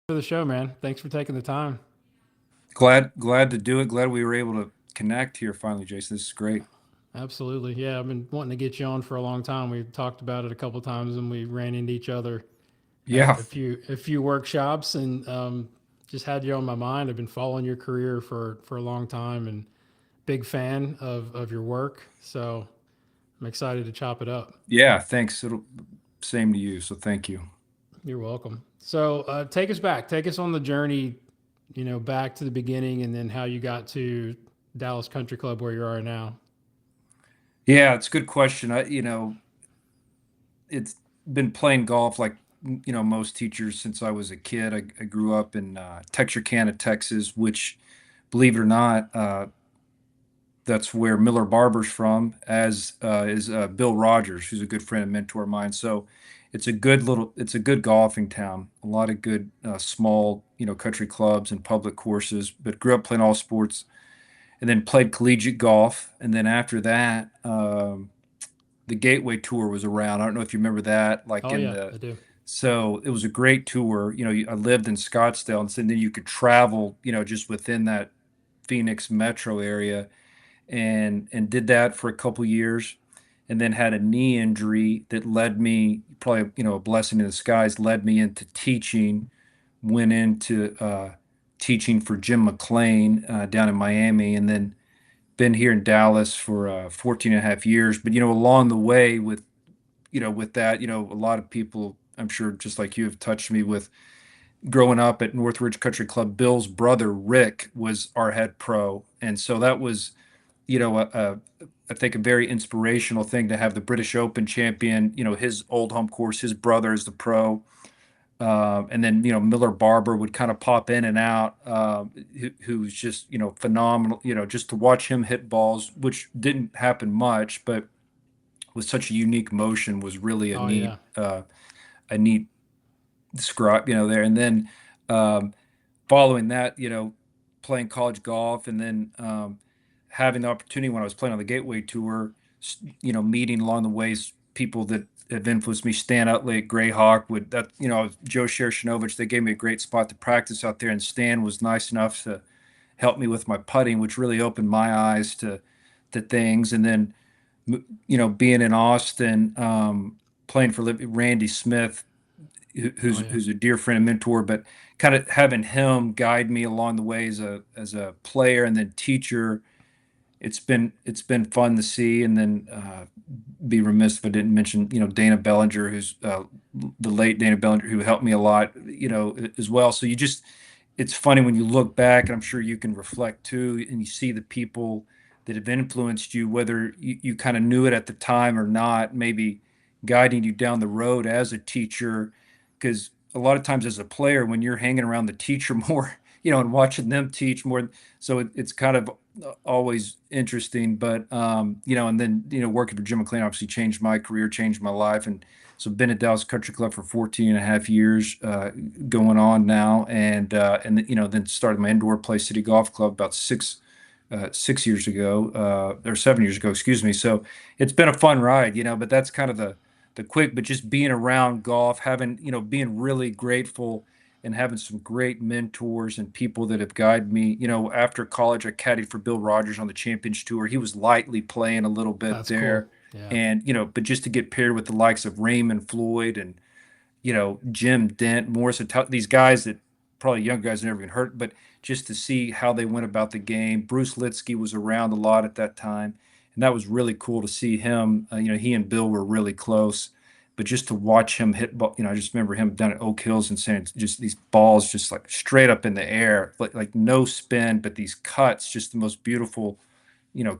For the show, man. Thanks for taking the time. Glad to do it. Glad we were able to connect here finally, Jason. This is great. Absolutely. Yeah, I've been wanting to get you on for a long time. We talked about it a couple times and we ran into each other at Yeah, a few workshops and just had you on my mind. I've been following your career for a long time and big fan of your work. So I'm excited to chop it up. yeah. Thanks. Same to you. So thank you. You're welcome. So take us back. Take us on the journey, back to the beginning and then how you got to Dallas Country Club where you are now. Yeah, it's a good question. It's been playing golf like most teachers since I was a kid. I grew up in Texarkana, Texas, which, believe it or not, that's where Miller Barber's from, as is Bill Rogers, who's a good friend and mentor of mine. So it's a good golfing town. A lot of good small, country clubs and public courses. But grew up playing all sports, and then played collegiate golf. And then after that, the Gateway Tour was around. I don't know if you remember that, like Oh in yeah, the. I do. So it was a great tour. I lived in Scottsdale, and so then you could travel, just within that Phoenix metro area and did that for a couple years, and then had a knee injury that led me, probably, a blessing in disguise, led me into teaching. Went into teaching for Jim McLean down in Miami, and then been here in Dallas for 14 and a half years. But along the way with that, a lot of people, I'm sure, just like you, have touched me with growing up at Northridge Country Club. Bill's brother Rick was our head pro, and so that was, I think, a very inspirational thing to have the British Open champion, his old home course, his brother is the pro. And then, Miller Barber would kind of pop in and out, who's just, phenomenal, just to watch him hit balls, which didn't happen much, but with such a unique motion was really Oh yeah. a neat describe, there. And then, following that, playing college golf, and then having the opportunity when I was playing on the Gateway Tour, meeting along the ways people that have influenced me. Stan Utley at Greyhawk would that Joe Shershinovich. They gave me a great spot to practice out there, and Stan was nice enough to help me with my putting, which really opened my eyes to things. And then being in Austin, playing for Randy Smith, Oh yeah. who's a dear friend and mentor, but kind of having him guide me along the way as a player and then teacher. It's been fun to see. And then be remiss if I didn't mention Dana Bellinger, who's the late Dana Bellinger, who helped me a lot, as well. So it's funny when you look back, and I'm sure you can reflect too, and you see the people that have influenced you, whether you kind of knew it at the time or not, maybe guiding you down the road as a teacher. Because a lot of times as a player, when you're hanging around the teacher more, and watching them teach more, so it's kind of always interesting. But and then working for Jim McLean obviously changed my career, changed my life. And so been at Dallas Country Club for 14 and a half years, going on now. And then started my indoor play City Golf Club about 6 years ago, or 7 years ago, excuse me. So it's been a fun ride, but that's kind of the quick. But just being around golf, having, being really grateful, and having some great mentors and people that have guided me. After college, I caddied for Bill Rogers on the Champions Tour. He was lightly playing a little bit That's cool. there. Yeah. And, but just to get paired with the likes of Raymond Floyd and, Jim Dent, Morris, these guys that probably young guys never even heard, but just to see how they went about the game. Bruce Litsky was around a lot at that time, and that was really cool to see him. He and Bill were really close, but just to watch him hit ball, I just remember him down at Oak Hills and saying just these balls just like straight up in the air, like no spin, but these cuts, just the most beautiful,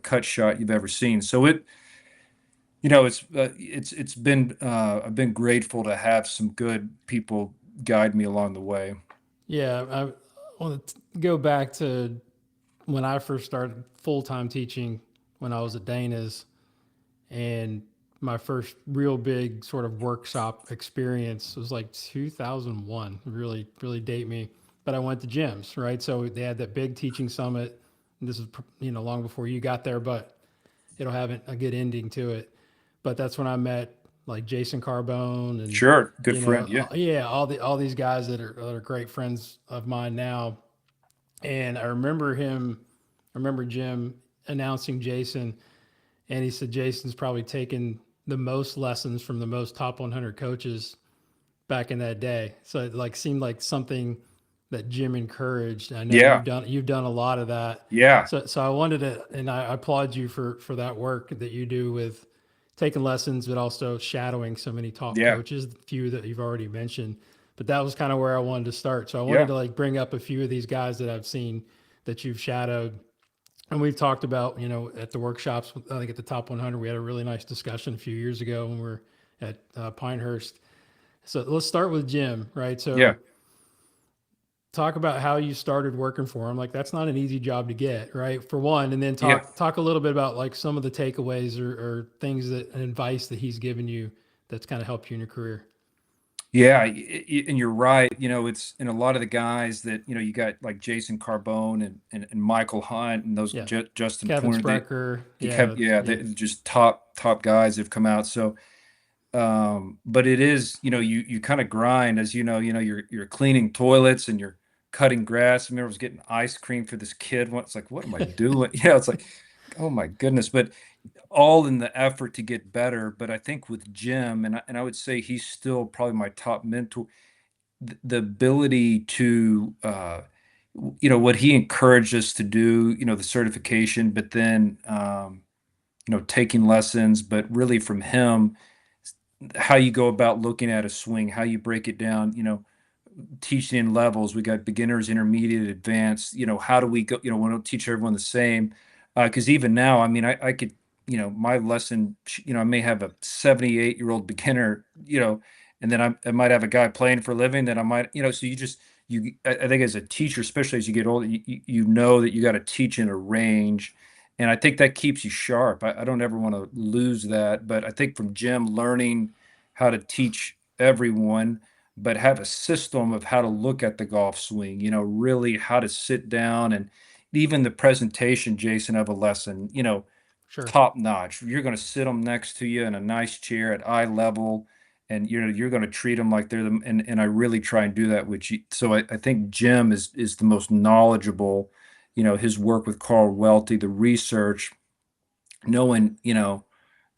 cut shot you've ever seen. So it's been I've been grateful to have some good people guide me along the way. Yeah. I want to go back to when I first started full time teaching when I was at Dana's and my first real big sort of workshop experience was like 2001. Really, really date me. But I went to gyms, right? So they had that big teaching summit. And this is, long before you got there, but it'll have a good ending to it. But that's when I met like Jason Carbone and Sure. Good friend. Yeah. yeah, all these guys that are great friends of mine now. And I remember Jim announcing Jason, and he said Jason's probably taken the most lessons from the most top 100 coaches back in that day. So it like seemed like something that Jim encouraged. I know Yeah. you've done a lot of that. Yeah. So I wanted to, and I applaud you for that work that you do with taking lessons, but also shadowing so many top Yeah. coaches, a few that you've already mentioned. But that was kind of where I wanted to start. So I wanted Yeah. to like bring up a few of these guys that I've seen that you've shadowed. And we've talked about, at the workshops, I think at the top 100, we had a really nice discussion a few years ago when we were at Pinehurst. So let's start with Jim, right? Yeah. So talk about how you started working for him. Like that's not an easy job to get, right? For one, and then Yeah. talk a little bit about like some of the takeaways or things that and advice that he's given you that's kind of helped you in your career. Yeah, and you're right. It's in a lot of the guys that you got like Jason Carbone and Michael Hunt and those Yeah, Justin Kevin Pointer. Sprecher. They kept, yeah, Yeah, they're just top guys have come out. So, but it is, you kind of grind as you're cleaning toilets and you're cutting grass. I remember I was getting ice cream for this kid once. Like, what am I doing? It's like, oh my goodness. But all in the effort to get better. But I think with Jim, and I would say he's still probably my top mentor, the ability to, what he encouraged us to do, the certification, but then, taking lessons, but really from him, how you go about looking at a swing, how you break it down, teaching in levels. We got beginners, intermediate, advanced. How do we go? We don't teach everyone the same. Because even now, I mean, I could, my lesson, I may have a 78-year-old beginner, and then I might have a guy playing for a living that I might, so I think as a teacher, especially as you get older, you know that you got to teach in a range. And I think that keeps you sharp. I don't ever want to lose that. But I think from Jim learning how to teach everyone, but have a system of how to look at the golf swing, really how to sit down, and even the presentation, Jason, of a lesson, sure. top notch. You're going to sit them next to you in a nice chair at eye level, and you're going to treat them like they're them. And I really try and do that with you. So I think Jim is the most knowledgeable, his work with Carl Welty, the research, knowing,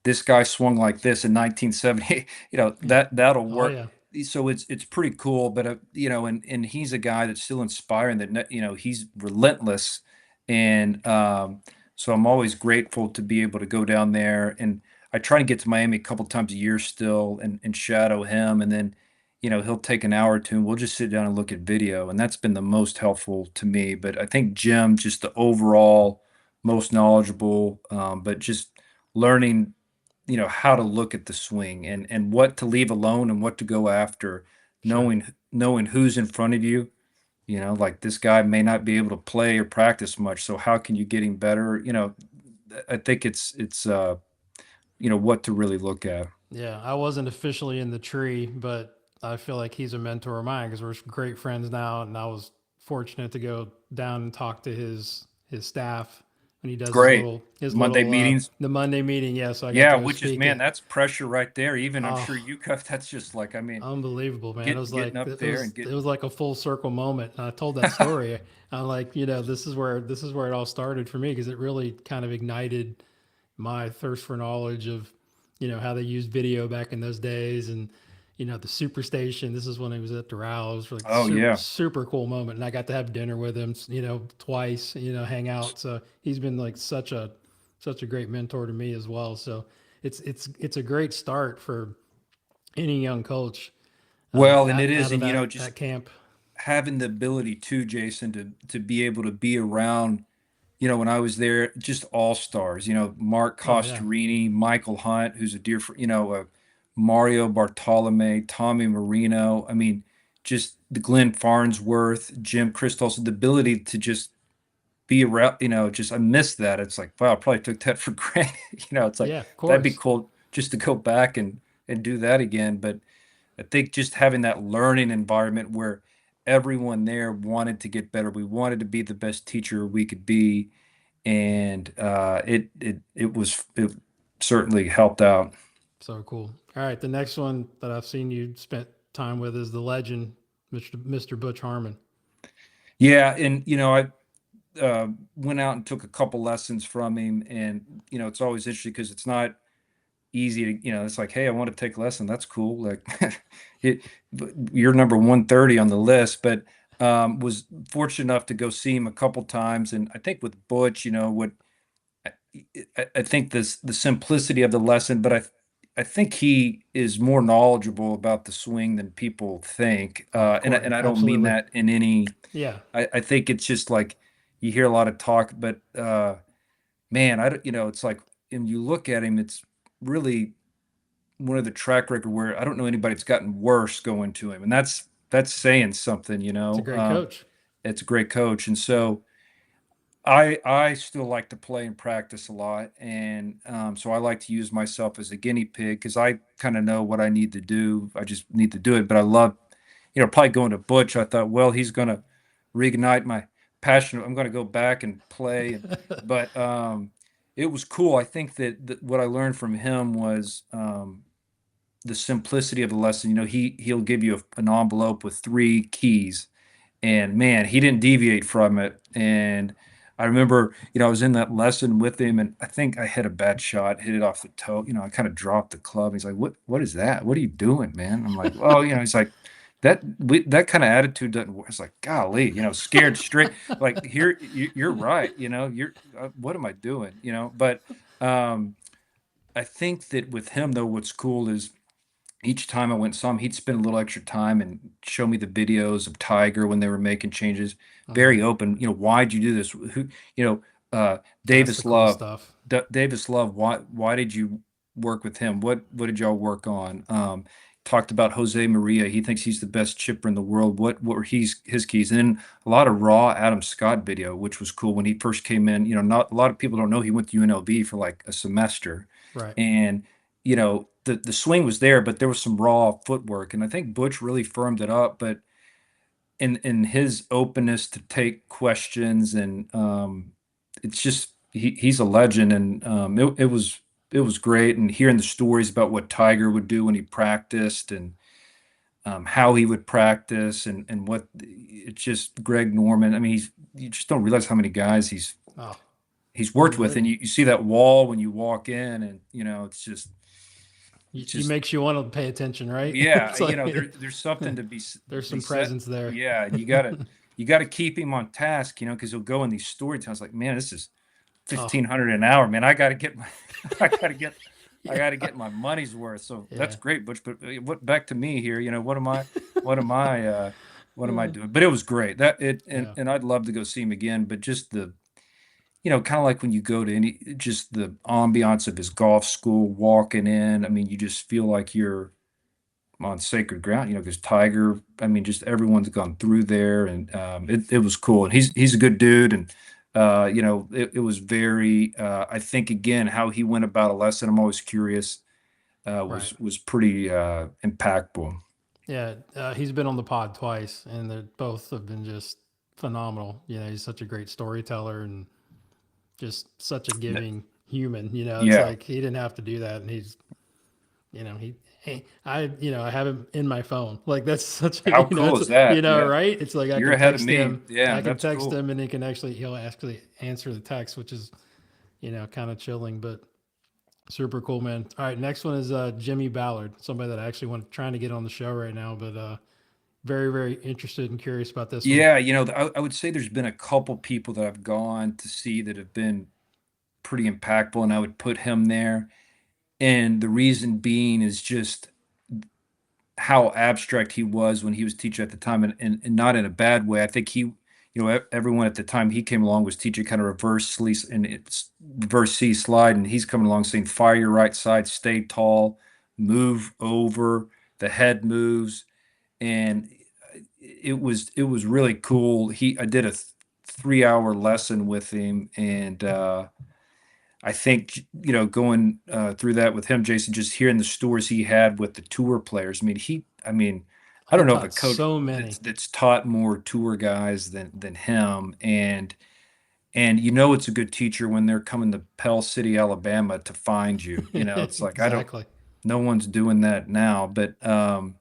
this guy swung like this in 1970, Yeah. that'll Oh work. yeah. So it's pretty cool, but and he's a guy that's still inspiring, that he's relentless. And so I'm always grateful to be able to go down there, and I try to get to Miami a couple times a year still, and shadow him. And then he'll take an hour or two and we'll just sit down and look at video, and that's been the most helpful to me. But I think Jim, just the overall most knowledgeable, but just learning, how to look at the swing, and what to leave alone and what to go after, Sure. knowing who's in front of you. Like this guy may not be able to play or practice much, so how can you get him better? I think it's what to really look at. Yeah, I wasn't officially in the tree, but I feel like he's a mentor of mine because we're great friends now, and I was fortunate to go down and talk to his staff when he does Great. his Monday little meetings. the Monday meeting. Yeah, so I got Yeah, to go which is, speak man, it. that's pressure right there. Even I'm Oh, sure you cut, that's just like, I mean, unbelievable, man! It was getting like up there and it getting. was like a full circle moment. And I told that story. I'm like, this is where it all started for me because it really kind of ignited my thirst for knowledge of, how they used video back in those days, and the Superstation. This is when he was at Doral. It was like Oh super yeah. super cool moment, and I got to have dinner with him, twice, hang out. So he's been like such a great mentor to me as well. So it's a great start for any young coach Well, and it is, out of and that just camp. having the ability too, Jason, to be able to be around, when I was there, just all stars, Mark Oh yeah, Costarini, Michael Hunt, who's a dear friend, Mario Bartolome, Tommy Marino. I mean, just the Glenn Farnsworth, Jim Christos, the ability to just be around, just I miss that. It's like, wow, I probably took that for granted. It's like yeah, of that'd be course. cool just to go back and do that again. But I think just having that learning environment where everyone there wanted to get better. We wanted to be the best teacher we could be, and it certainly helped out. So cool. All right, the next one that I've seen you spent time with is the legend, Mr. Butch Harmon. Yeah, and I went out and took a couple lessons from him, and it's always interesting because it's not easy to, it's like, hey, I want to take a lesson. That's cool. Like, it, you're number 130 on the list, but was fortunate enough to go see him a couple times, and I think with Butch, what I think this the simplicity of the lesson, but I think he is more knowledgeable about the swing than people think. Oh, of course, And I don't mean absolutely. that in any. Yeah, I think it's just like you hear a lot of talk, but man, I don't, it's like, and you look at him, it's really one of the track record where I don't know anybody that's gotten worse going to him, and that's saying something. it's a great coach. It's a great coach, and so. I still like to play and practice a lot, and so I like to use myself as a guinea pig because I kind of know what I need to do. I just need to do it. But I love, probably going to Butch. I thought, well, he's going to reignite my passion. I'm going to go back and play, but it was cool. I think that what I learned from him was the simplicity of the lesson. He'll give you an envelope with three keys, and man, he didn't deviate from it. And I remember, I was in that lesson with him, and I think I hit a bad shot, hit it off the toe. I kind of dropped the club. He's like, "What is that? What are you doing, man?" I'm like, "Oh, he's like, that kind of attitude doesn't work." It's like, golly, scared straight. Like, here, you're right. You're what am I doing? But um, I think that with him though, what's cool is each time I went and saw him, he'd spend a little extra time and show me the videos of Tiger when they were making changes. Uh-huh. Very open. Why'd you do this? Who, you know, That's the Davis cool Love. stuff. Davis Love. Why did you work with him? What did y'all work on? Talked about Jose Maria. He thinks he's the best chipper in the world. What were his keys? And then a lot of raw Adam Scott video, which was cool when he first came in. Not a lot of people don't know he went to UNLV for like a semester, Right. and the swing was there, but there was some raw footwork, and I think Butch really firmed it up. But in his openness to take questions, and it's just he's a legend, and it was great, and hearing the stories about what Tiger would do when he practiced, and how he would practice, and what it's just Greg Norman. I mean, you just don't realize how many guys Oh, he's worked with, unbelievable. and you see that wall when you walk in, and it's just You, it's you just makes you want to pay attention, right? yeah, It's like there's something to there's be some said. presence there. Yeah, and you gotta keep him on task, because he'll go in these story times like, man, this is Oh, 1,500 an hour, man. I gotta get my I gotta get I yeah, gotta get my money's worth. So that's yeah, great, Butch. But what back to me here? What am I what am I Uh, doing? But it was great. That it and yeah. and I'd love to go see him again, but just kind of like when you go to just the ambiance of his golf school, walking in. I mean, you just feel like you're on sacred ground, because Tiger, I mean, just everyone's gone through there, and it was cool. And he's a good dude, and it was very. I think again how he went about a lesson. I'm always curious. Right. Was pretty impactful. Yeah, he's been on the pod twice, and they both have been just phenomenal. He's such a great storyteller and just such a giving human. It's Yeah, like he didn't have to do that, and he's, hey, I have him in my phone. Like that's such a, how cool it's, is that? Yeah, right? It's like I you're can ahead of text me. him, Yeah, I can that's text cool. him, and he'll actually answer the text, which is, kind of chilling, but super cool, man. All right, next one is Jimmy Ballard, somebody that I actually want trying to get on the show right now, but very, very interested and curious about this one. Yeah, I would say there's been a couple people that I've gone to see that have been pretty impactful, and I would put him there. And the reason being is just how abstract he was when he was teaching at the time, and not in a bad way. I think everyone at the time he came along was teaching kind of reverse sleeve, and it's reverse C slide, and he's coming along saying, fire your right side, stay tall, move over, the head moves. And it was really cool. I did a 3-hour lesson with him, and I think, going through that with him, Jason, just hearing the stories he had with the tour players. I mean, I He don't know of a taught coach so that's many. that's taught more tour guys than him. And it's a good teacher when they're coming to Pell City, Alabama to find you. It's like, I don't, Exactly. no one's doing that now. But I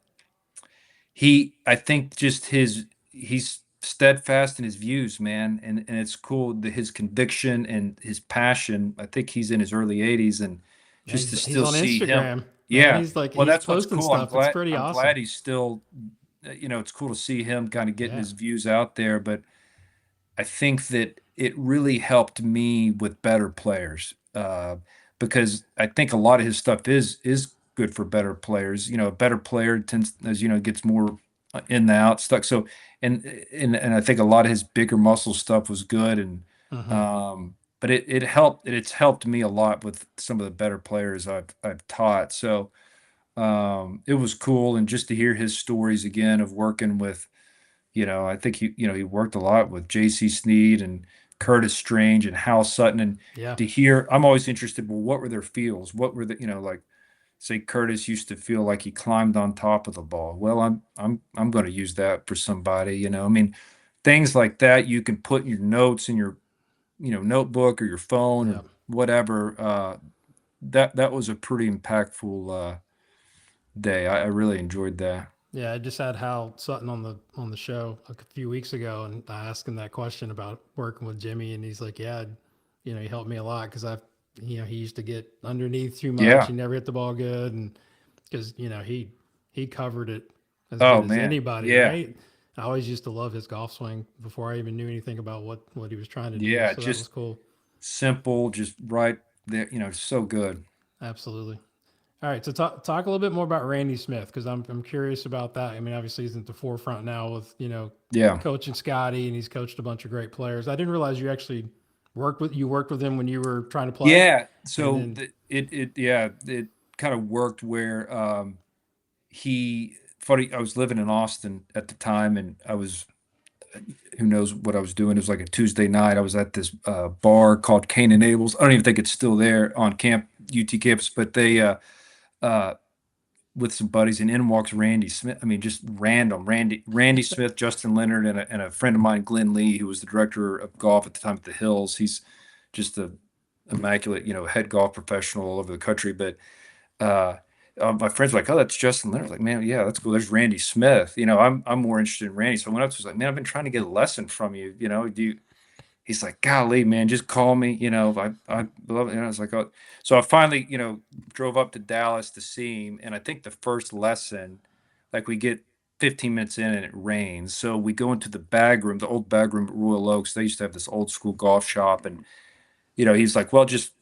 think just he's steadfast in his views, man, and it's cool his conviction and his passion. I think he's in his early 80s, and Yeah, just to he's still on see him, Instagram, man. yeah. He's like Well, he's that's what's posting cool. stuff. It's pretty I'm awesome. glad he's still, it's cool to see him kind of getting Yeah. his views out there. But I think that it really helped me with better players, because I think a lot of his stuff is good for better players. A better player tends, as gets more in the out stuck. So, and I think a lot of his bigger muscle stuff was good, and Hmm. but it helped. It's helped me a lot with some of the better players I've taught. So it was cool, and just to hear his stories again of working with, I think he worked a lot with J.C. Sneed and Curtis Strange and Hal Sutton, and Yeah. to hear, I'm always interested. Well, what were their feels? What were the, like, say Curtis used to feel like he climbed on top of the ball. Well, I'm going to use that for somebody. I mean, things like that you can put in your notes in your notebook or your phone or Yeah. whatever. That was a pretty impactful day. I really enjoyed that. Yeah, I just had Hal Sutton on the show like a few weeks ago, and I asked him that question about working with Jimmy, and he's like, "Yeah, he helped me a lot because he used to get underneath too much. Yeah. He never hit the ball good, and because he covered it as good Oh as man. anybody, Yeah. right? I always used to love his golf swing before I even knew anything about what he was trying to do. Yeah. So that was Just cool. simple, just right there. So good. Absolutely. All right, so talk a little bit more about Randy Smith because I'm curious about that. I mean, obviously he's at the forefront now with Yeah. coaching Scotty, and he's coached a bunch of great players. I didn't realize you actually worked with him when you were trying to play, Yeah. and So then it kind of worked where he funny. I was living in Austin at the time, and I was, who knows what I was doing. It was like a Tuesday night. I was at this bar called Cain and Abel's. I don't even think it's still there on UT campus, but they uh with some buddies, and in walks Randy Smith. I mean, just random Randy Smith, Justin Leonard, and a friend of mine, Glenn Lee, who was the director of golf at the time at the Hills. He's just a immaculate, head golf professional all over the country. But uh, my friends were like, "Oh, that's Justin Leonard." I was like, "Man, yeah, that's cool." There's Randy Smith. I'm more interested in Randy. So I went up to him, like, "Man, I've been trying to get a lesson from you. Do you?" He's like, "Golly, man, just call me." I love it. I was like, "Oh." So I finally, drove up to Dallas to see him. And I think the first lesson, like, we get 15 minutes in and it rains. So we go into the bag room, the old bag room at Royal Oaks. They used to have this old school golf shop. And, he's like, "Well, just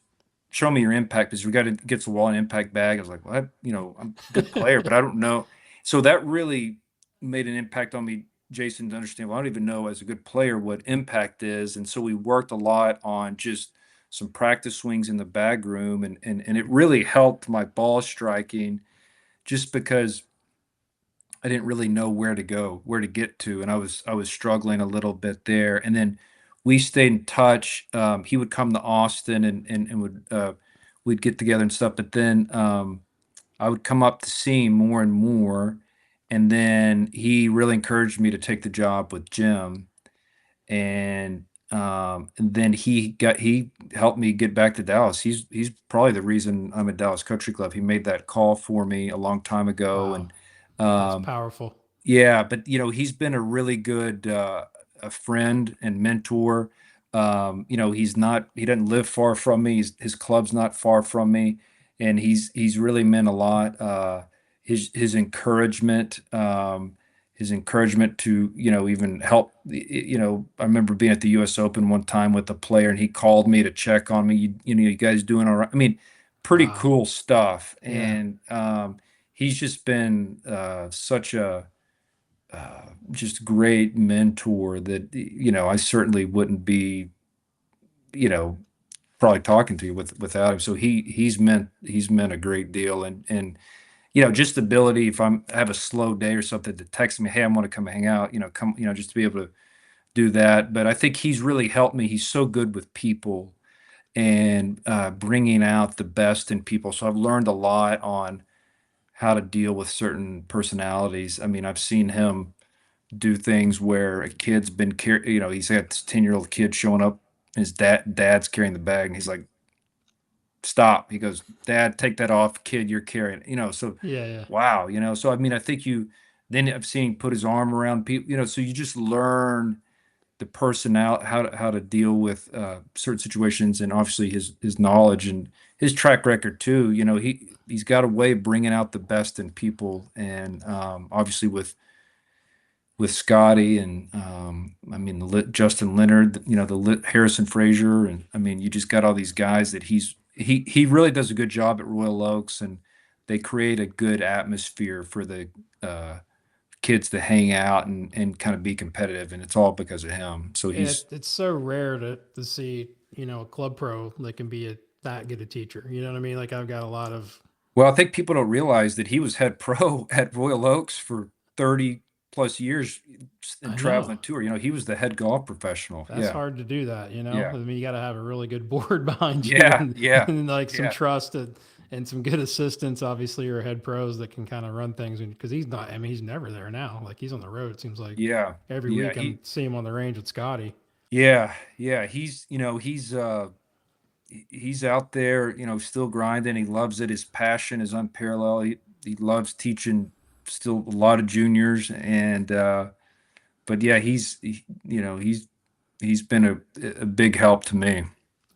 show me your impact because we got to get the wall and impact bag." I was like, "Well, I'm a good player, but I don't know." So that really made an impact on me, Jason, to understand, well, I don't even know as a good player what impact is. And so we worked a lot on just some practice swings in the bag room, and it really helped my ball striking just because I didn't really know where to go, where to get to, and I was struggling a little bit there. And then we stayed in touch. He would come to Austin, and would we'd get together and stuff. But then I would come up to see him more and more, and then he really encouraged me to take the job with Jim, and then he helped me get back to Dallas. He's probably the reason I'm at Dallas Country Club. He made that call for me a long time ago, wow, and that's um, powerful. yeah, but he's been a really good a friend and mentor. He doesn't live far from me. His club's not far from me, and he's really meant a lot. His encouragement, his encouragement to even help. I remember being at the U.S. Open one time with a player, and he called me to check on me. You guys doing all right? I mean, pretty Wow. cool stuff, Yeah. and he's just been such a just great mentor that I certainly wouldn't be you know probably talking to you without him. So he's meant a great deal, and just the ability, if I have a slow day or something, to text me, "Hey, I want to come hang out," come, just to be able to do that. But I think he's really helped me. He's so good with people, and bringing out the best in people. So I've learned a lot on how to deal with certain personalities. I mean, I've seen him do things where a kid's been he's got this 10-year-old kid showing up, his dad's carrying the bag, and he's like, stop. He goes, Dad, take that off, kid, you're carrying it. So Yeah, yeah. wow, so I mean, I think then I've seen him put his arm around people, so you just learn the personality, how to deal with certain situations, and obviously his knowledge and his track record too. He's got a way of bringing out the best in people, and obviously with Scotty and I mean Justin Leonard, Harrison Frazier, and I mean you just got all these guys that he really does a good job at Royal Oaks, and they create a good atmosphere for the uh, kids to hang out and kind of be competitive, and it's all because of him. So And he's it's so rare to see, a club pro that can be that good a teacher. You know what I mean? Like I've got a lot of, well, I think people don't realize that he was head pro at Royal Oaks for 30 plus years and I know traveling tour. He was the head golf professional. that's Yeah. hard to do that. Yeah. I mean, you got to have a really good board behind you Yeah. Yeah. and like some Yeah. trust and some good assistants, obviously, or head pros that can kind of run things. Because he's not, I mean, he's never there now. Like he's on the road. It seems like Yeah. every Yeah. week I'm seeing him on the range with Scotty. Yeah. Yeah. He's out there, still grinding. He loves it. His passion is unparalleled. He loves teaching still a lot of juniors, and but yeah, he's been a big help to me.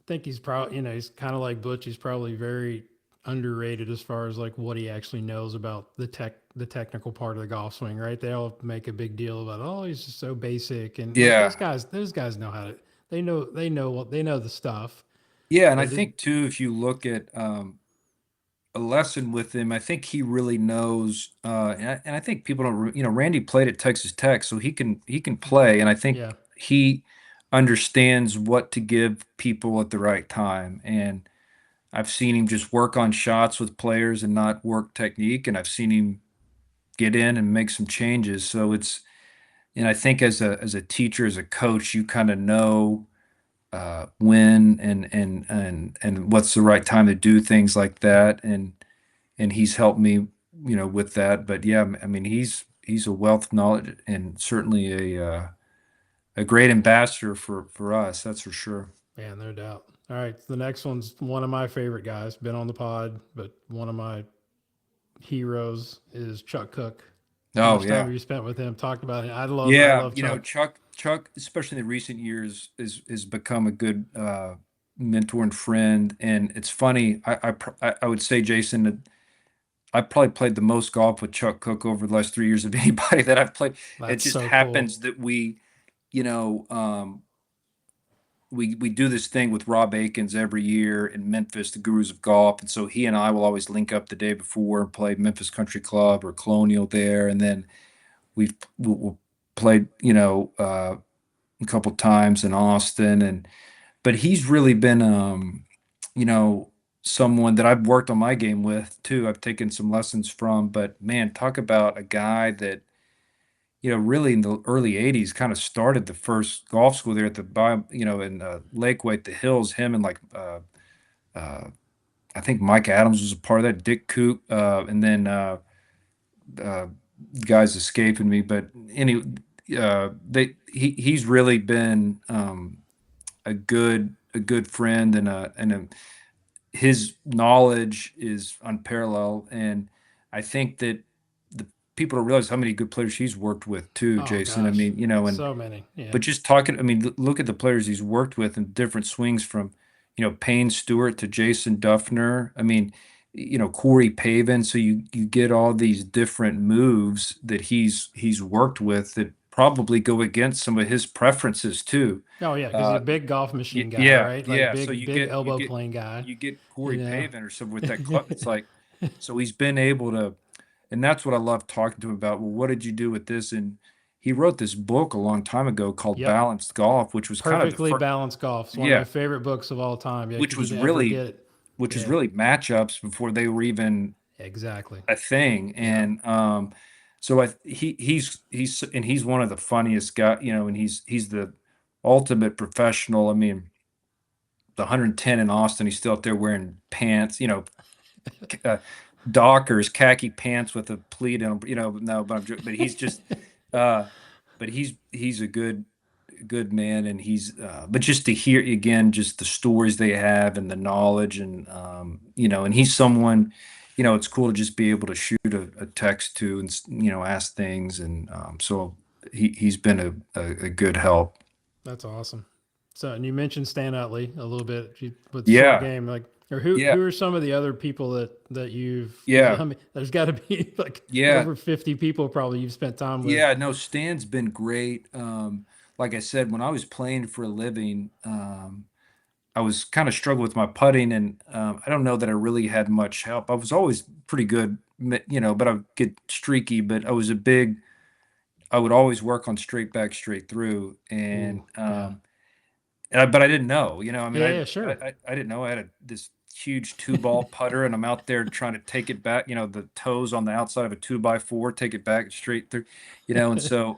I think he's probably, he's kind of like Butch. He's probably very underrated as far as like what he actually knows about the technical part of the golf swing, right? They all make a big deal about, oh, he's just so basic, and like Yeah. those guys know how to, they know the stuff, Yeah, and I but it, think too, if you look at a lesson with him, I think he really knows, and I think people don't, Randy played at Texas Tech, so he can play, and I yeah, think he understands what to give people at the right time. And I've seen him just work on shots with players and not work technique, and I've seen him get in and make some changes. And I think as a teacher, as a coach, you kind of know when and what's the right time to do things like that, and he's helped me, with that. But yeah, I mean, he's a wealth of knowledge and certainly a great ambassador for us. That's for sure. man, no doubt. All right, the next one's one of my favorite guys. Been on the pod, but one of my heroes is Chuck Cook. How Oh much time yeah, have you spent with him? Talked about him. I yeah. love Chuck. Chuck, especially in the recent years, is become a good mentor and friend. And it's funny. I would say, Jason, that I probably played the most golf with Chuck Cook over the last 3 years of anybody that I've played. It That's just so cool. happens that you know, um, we do this thing with Rob Akins every year in Memphis, the Gurus of Golf, and so he and I will always link up the day before and play Memphis Country Club or Colonial there, and then we'll played, a couple times in Austin, but he's really been, you know, someone that I've worked on my game with too. I've taken some lessons from, but man, talk about a guy that, really in the early 80s kind of started the first golf school there at in Lakeway, the Hills, him and like, uh, I think Mike Adams was a part of that, Dick Coop, and then, uh, guys escaping me, but he's really been, a good friend, and his knowledge is unparalleled. And I think that the people don't realize how many good players he's worked with too, Oh Jason. I gosh, mean, and so many. Yeah. but just talking, I mean, look at the players he's worked with in different swings from, Payne Stewart to Jason Duffner. I mean, Corey Pavin. So you get all these different moves that he's worked with that probably go against some of his preferences too. Oh yeah, because he's a Uh, big golf machine guy, yeah, right? Like yeah. So big you big get you elbow get playing guy. you get You Corey know. Pavin or something with that club. It's like, so he's been able to, and that's what I love talking to him about. Well, what did you do with this? And he wrote this book a long time ago called Yep. Balanced Golf, which was kind of the Perfectly first, balanced golf. It's one of my yeah, favorite books of all time. Yeah, which because you was can ever really, get it. which was Yeah. really matchups before they were even Exactly. a thing. Yeah. And so he's one of the funniest guys, and he's the ultimate professional. I mean, the 110 in Austin, he's still out there wearing pants, uh, Dockers, khaki pants with a pleat in them. No, but but he's just, uh, but he's a good good man, and but just to hear again, just the stories they have and the knowledge, and and he's someone, it's cool to just be able to shoot a text to and ask things, and so he's been a good help. That's awesome. So, and you mentioned standout Lee a little bit with short Yeah, game, like, or yeah, who are some of the other people that you've? Because yeah, I mean, there's got to be like yeah. over 50 people probably you've spent time with. Yeah, no, Stan's been great. Like I said, when I was playing for a living, I was kind of struggling with my putting, and I don't know that I really had much help. I was always pretty good, but I would get streaky. But I would always work on straight back, straight through, Ooh, yeah, but I didn't know, I mean, yeah, yeah, sure. I didn't know I had this huge two ball putter, and I'm out there trying to take it back, the toes on the outside of a 2x4, take it back straight through, and so,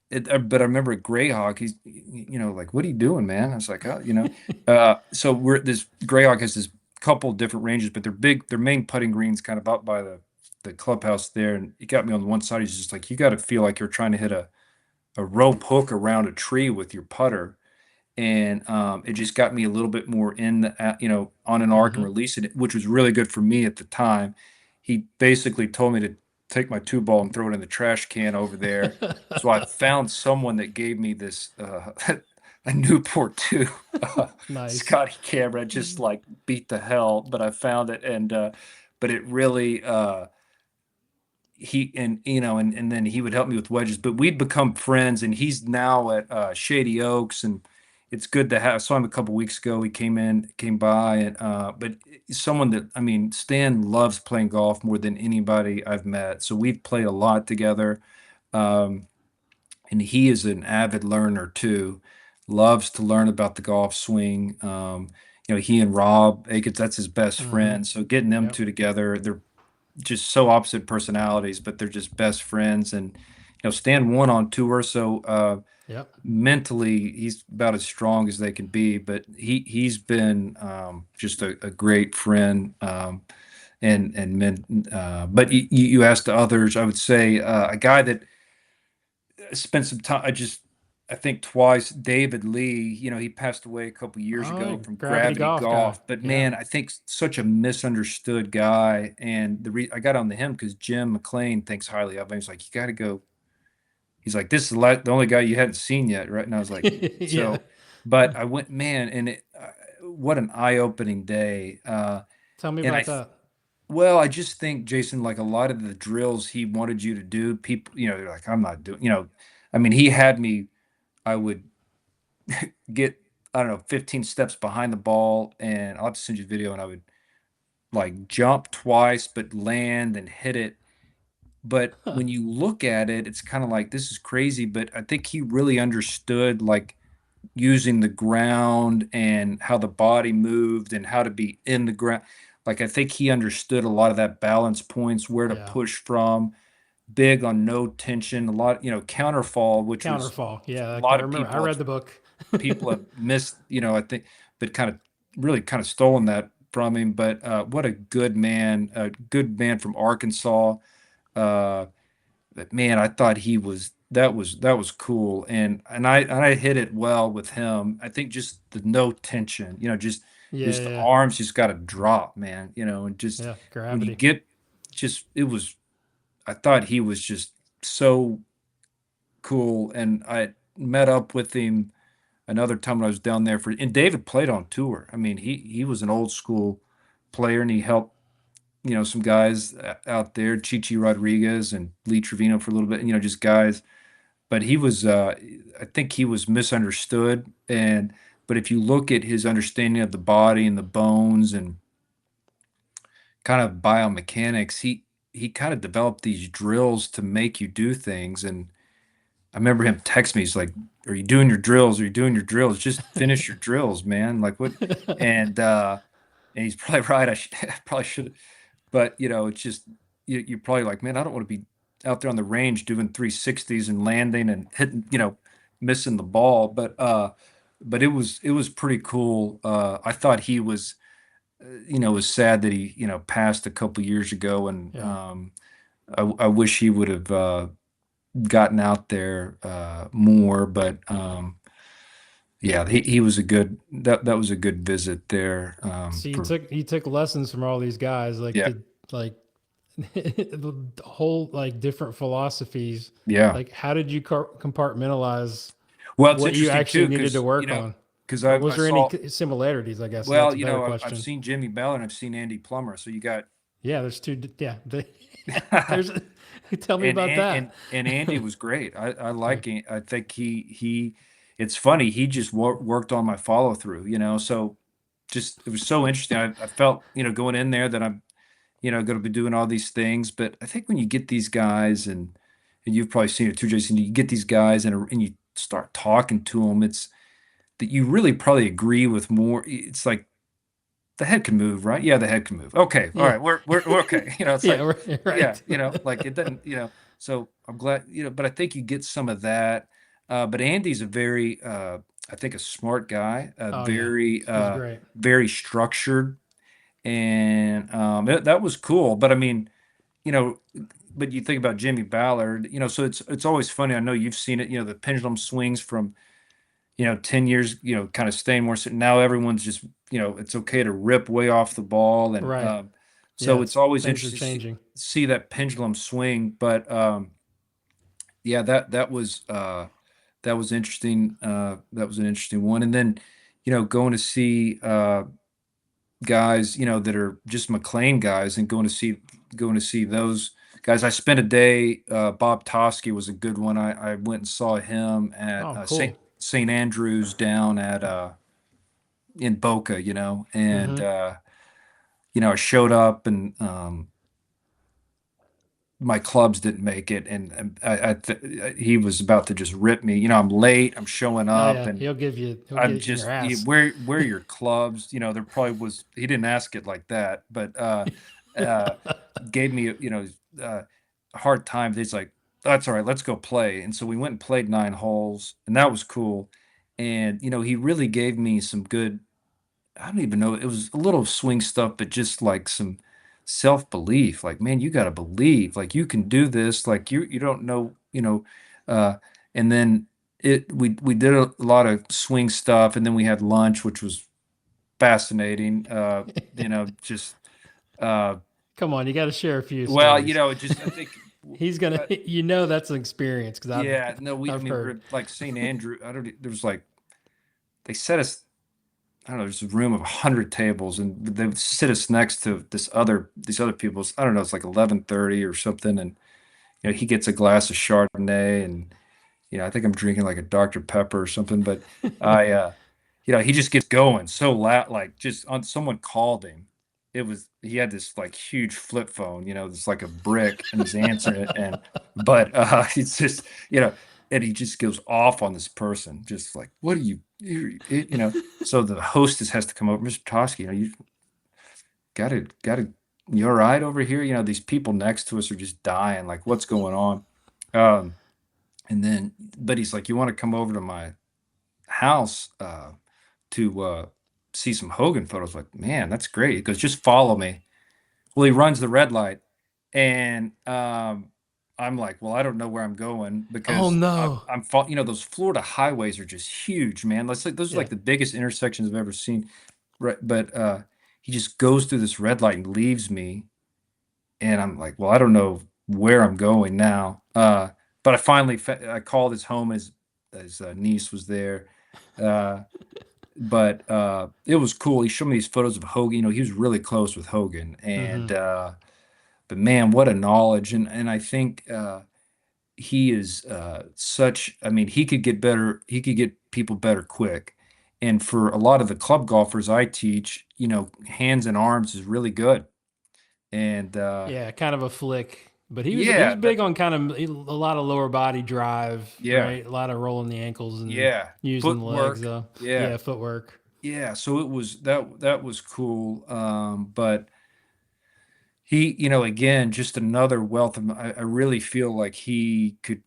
but I remember at Greyhawk, he's, like, what are you doing, man? I was like, oh, so this Greyhawk has this couple different ranges, but their main putting green's kind of out by the clubhouse there. And he got me on one side. He's just like, you got to feel like you're trying to hit a rope hook around a tree with your putter. And it just got me a little bit more in on an arc and Hmm. releasing it, which was really good for me at the time. He basically told me to take my two ball and throw it in the trash can over there. So I found someone that gave me this a Newport 2 uh, Nice. Scotty camera, just like beat the hell, but I found it, and but it really he and and then he would help me with wedges, but we'd become friends, and he's now at Shady Oaks, and it's good to have. I saw him a couple weeks ago. He came by, and but someone that, I mean, Stan loves playing golf more than anybody I've met, so we've played a lot together. um, and he is an avid learner too, loves to learn about the golf swing. He and Rob Akins, that's his best Hmm. friend, so getting them Yep. two together, they're just so opposite personalities, but they're just best friends. And Stan won on tour, so Yep. mentally he's about as strong as they can be. But he's been just a great friend. And men, but you asked the others. I would say a guy that spent some time. I think twice. David Lee, he passed away a couple years Oh, ago from gravity Gravity golf guy. Golf. But Yeah. man, I think such a misunderstood guy. And I got on to him because Jim McLean thinks highly of him. He's like, you got to go. He's like, this is the only guy you hadn't seen yet, right? And I was like, Yeah. so. But I went, man, and what an eye-opening day. Tell me And about that. well, I just think, Jason, like a lot of the drills he wanted you to do, people, you're like, I'm not doing, I mean, he had me, I would get, I don't know, 15 steps behind the ball, and I'll have to send you a video, and I would like jump twice, but land and hit it. But Huh. when you look at it, it's kind of like, this is crazy, but I think he really understood like using the ground and how the body moved and how to be in the ground. Like, I think he understood a lot of that balance points, where to Yeah. push from, big on no tension, a lot, counterfall, which was Counterfall. Yeah. a I lot of remember. I read the book. people have missed, I think, but kind of really kind of stolen that from him. But what a good man from Arkansas. Uh, but man, I thought that was cool, and I hit it well with him. I think just the no tension, Yeah. just the Yeah. arms just got to drop, man, and just Yeah. when you Gravity. get, just it was. I thought he was just so cool, and I met up with him another time when I was down there and David played on tour. I mean, he was an old school player, and he helped, some guys out there, Chichi Rodriguez and Lee Trevino for a little bit, just guys. But I think he was misunderstood. But if you look at his understanding of the body and the bones and kind of biomechanics, he kind of developed these drills to make you do things. And I remember him text me. He's like, "Are you doing your drills? Are you doing your drills? Just finish your drills, man." Like, what? And and he's probably right. I probably should. But it's just, you're probably like, man, I don't want to be out there on the range doing 360s and landing and hitting, missing the ball. But it was pretty cool. I thought he was, it was sad that he, passed a couple years ago, and Yeah. I wish he would have. gotten out there more, but yeah, he was a good that was a good visit there. So For you took lessons from all these guys, yeah, like the whole like different philosophies. yeah. Like, how did you compartmentalize Well, it's what you interesting actually too needed to because work on? because Or I was there any saw similarities? I guess well, that's a better I've question. seen Jimmy Bell and I've seen Andy Plummer, so you got Yeah, there's two. Yeah, there's. Tell me about that. and Andy was great. I like I think he it's funny he just worked on my follow through, so just it was so interesting. I felt going in there that I'm going to be doing all these things, but I think when you get these guys and you've probably seen it too, Jason, you get these guys and you start talking to them, it's that you really probably agree with more. It's like the head can move, right? Yeah, the head can move. Okay, all Yeah. right, we're okay. It's Yeah, like, yeah, right. like it doesn't, So I'm glad, but I think you get some of that. But Andy's a very, I think, a smart guy, Oh yeah, he's great. very structured, and that was cool. But I mean, you know, but you think about Jimmy Ballard, so it's always funny. I know you've seen it. The pendulum swings from 10 years, kind of staying more. So now everyone's just, it's okay to rip way off the ball. And Right. Yeah, so it's always things are interesting to changing. see that pendulum swing. But yeah, that was interesting. That was an interesting one. And then, going to see guys, that are just McLean guys and going to see those guys. I spent a day, Bob Tosky was a good one. I went and saw him at Oh, cool. St. Andrews down at in Boca, and Mm-hmm. I showed up and my clubs didn't make it, and he was about to just rip me. I'm late. I'm showing Oh up, yeah, and he'll I'm get in your just ass. where are your clubs? There probably was. He didn't ask it like that, but uh, gave me a hard time. He's like, "That's all right. Let's go play." And so we went and played 9 holes, and that was cool. And he really gave me some good. I don't even know. It was a little swing stuff, but just like some self-belief. Like, man, you got to believe. Like, you can do this. Like, you don't know. Uh, and then we did a lot of swing stuff, and then we had lunch, which was fascinating. Just uh, Come on, you got to share a few well, stories. just I think. He's gonna, Uh, that's an experience because yeah, no, I I've mean, heard. we're like St. Andrew. I don't. There was like they set us. I don't know, there's a room of 100 tables, and they would sit us next to these other people's. I don't know, it's like 11:30 or something, and he gets a glass of Chardonnay, and I think I'm drinking like a Dr. Pepper or something, but I, he just gets going so loud, like just on someone called him. He had this like huge flip phone, it's like a brick, and he's answering it, but it's just, and he just goes off on this person, just like, what are so the hostess has to come over, Mr. Tosky, you gotta, you all right over here? These people next to us are just dying, like, what's going on? Um, and then, but he's like, you want to come over to my house to see some Hogan photos? Like, man, that's great. He goes, just follow me. Well, he runs the red light, and I'm like, well, I don't know where I'm going Oh because no. those Florida highways are just huge, man. Let's like those are Yeah. like the biggest intersections I've ever seen. Right, but he just goes through this red light and leaves me, and I'm like, well, I don't know where I'm going now. But I called his home. His niece was there. Uh, but it was cool. He showed me these photos of Hogan. He was really close with Hogan, Mm-hmm. and but man, what a knowledge! And I think he is such. I mean, he could get better. He could get people better quick. And for a lot of the club golfers I teach, hands and arms is really good. And Yeah, kind of a flick. But he was yeah, big on kind of a lot of lower body drive, yeah, right? A lot of rolling the ankles and yeah, using the legs footwork. though. Yeah, Yeah, footwork. yeah. So it was that was cool. But he, again, just another wealth of. I really feel like he could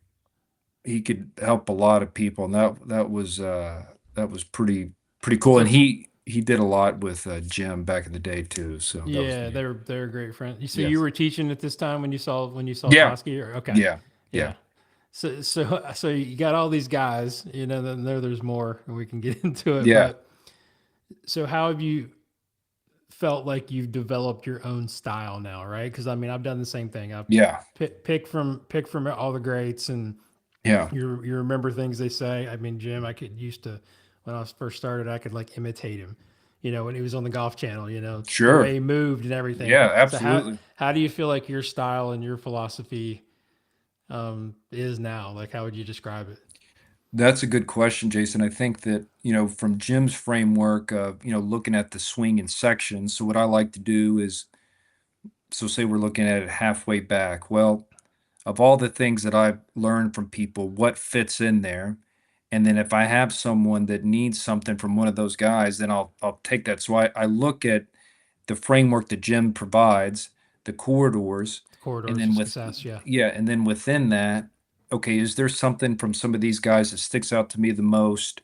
help a lot of people, and that was pretty cool. And So he did a lot with Jim back in the day too. So that was yeah, neat. they're great friends. So you Yes. were teaching at this time when you saw Yeah. Toski or okay. Yeah. Yeah. Yeah. So you got all these guys, then there's more and we can get into it. Yeah, But so how have you felt like you've developed your own style now, right? Because I mean, I've done the same thing. I yeah, pick from all the greats, and yeah, you remember things they say. I mean, Jim, I could used to when I was first started, I could like imitate him. When he was on the Golf Channel, the way sure. he moved and everything. Yeah, So absolutely. how do you feel like your style and your philosophy is now? Like, how would you describe it? That's a good question, Jason. I think that, from Jim's framework of, looking at the swing in sections. So what I like to do is, so say we're looking at it halfway back. Well, of all the things that I've learned from people, what fits in there? And then if I have someone that needs something from one of those guys, then I'll take that. So I look at the framework that Jim provides, the corridors, and Corridors then of with success, yeah, yeah, and then within that, okay, is there something from some of these guys that sticks out to me the most?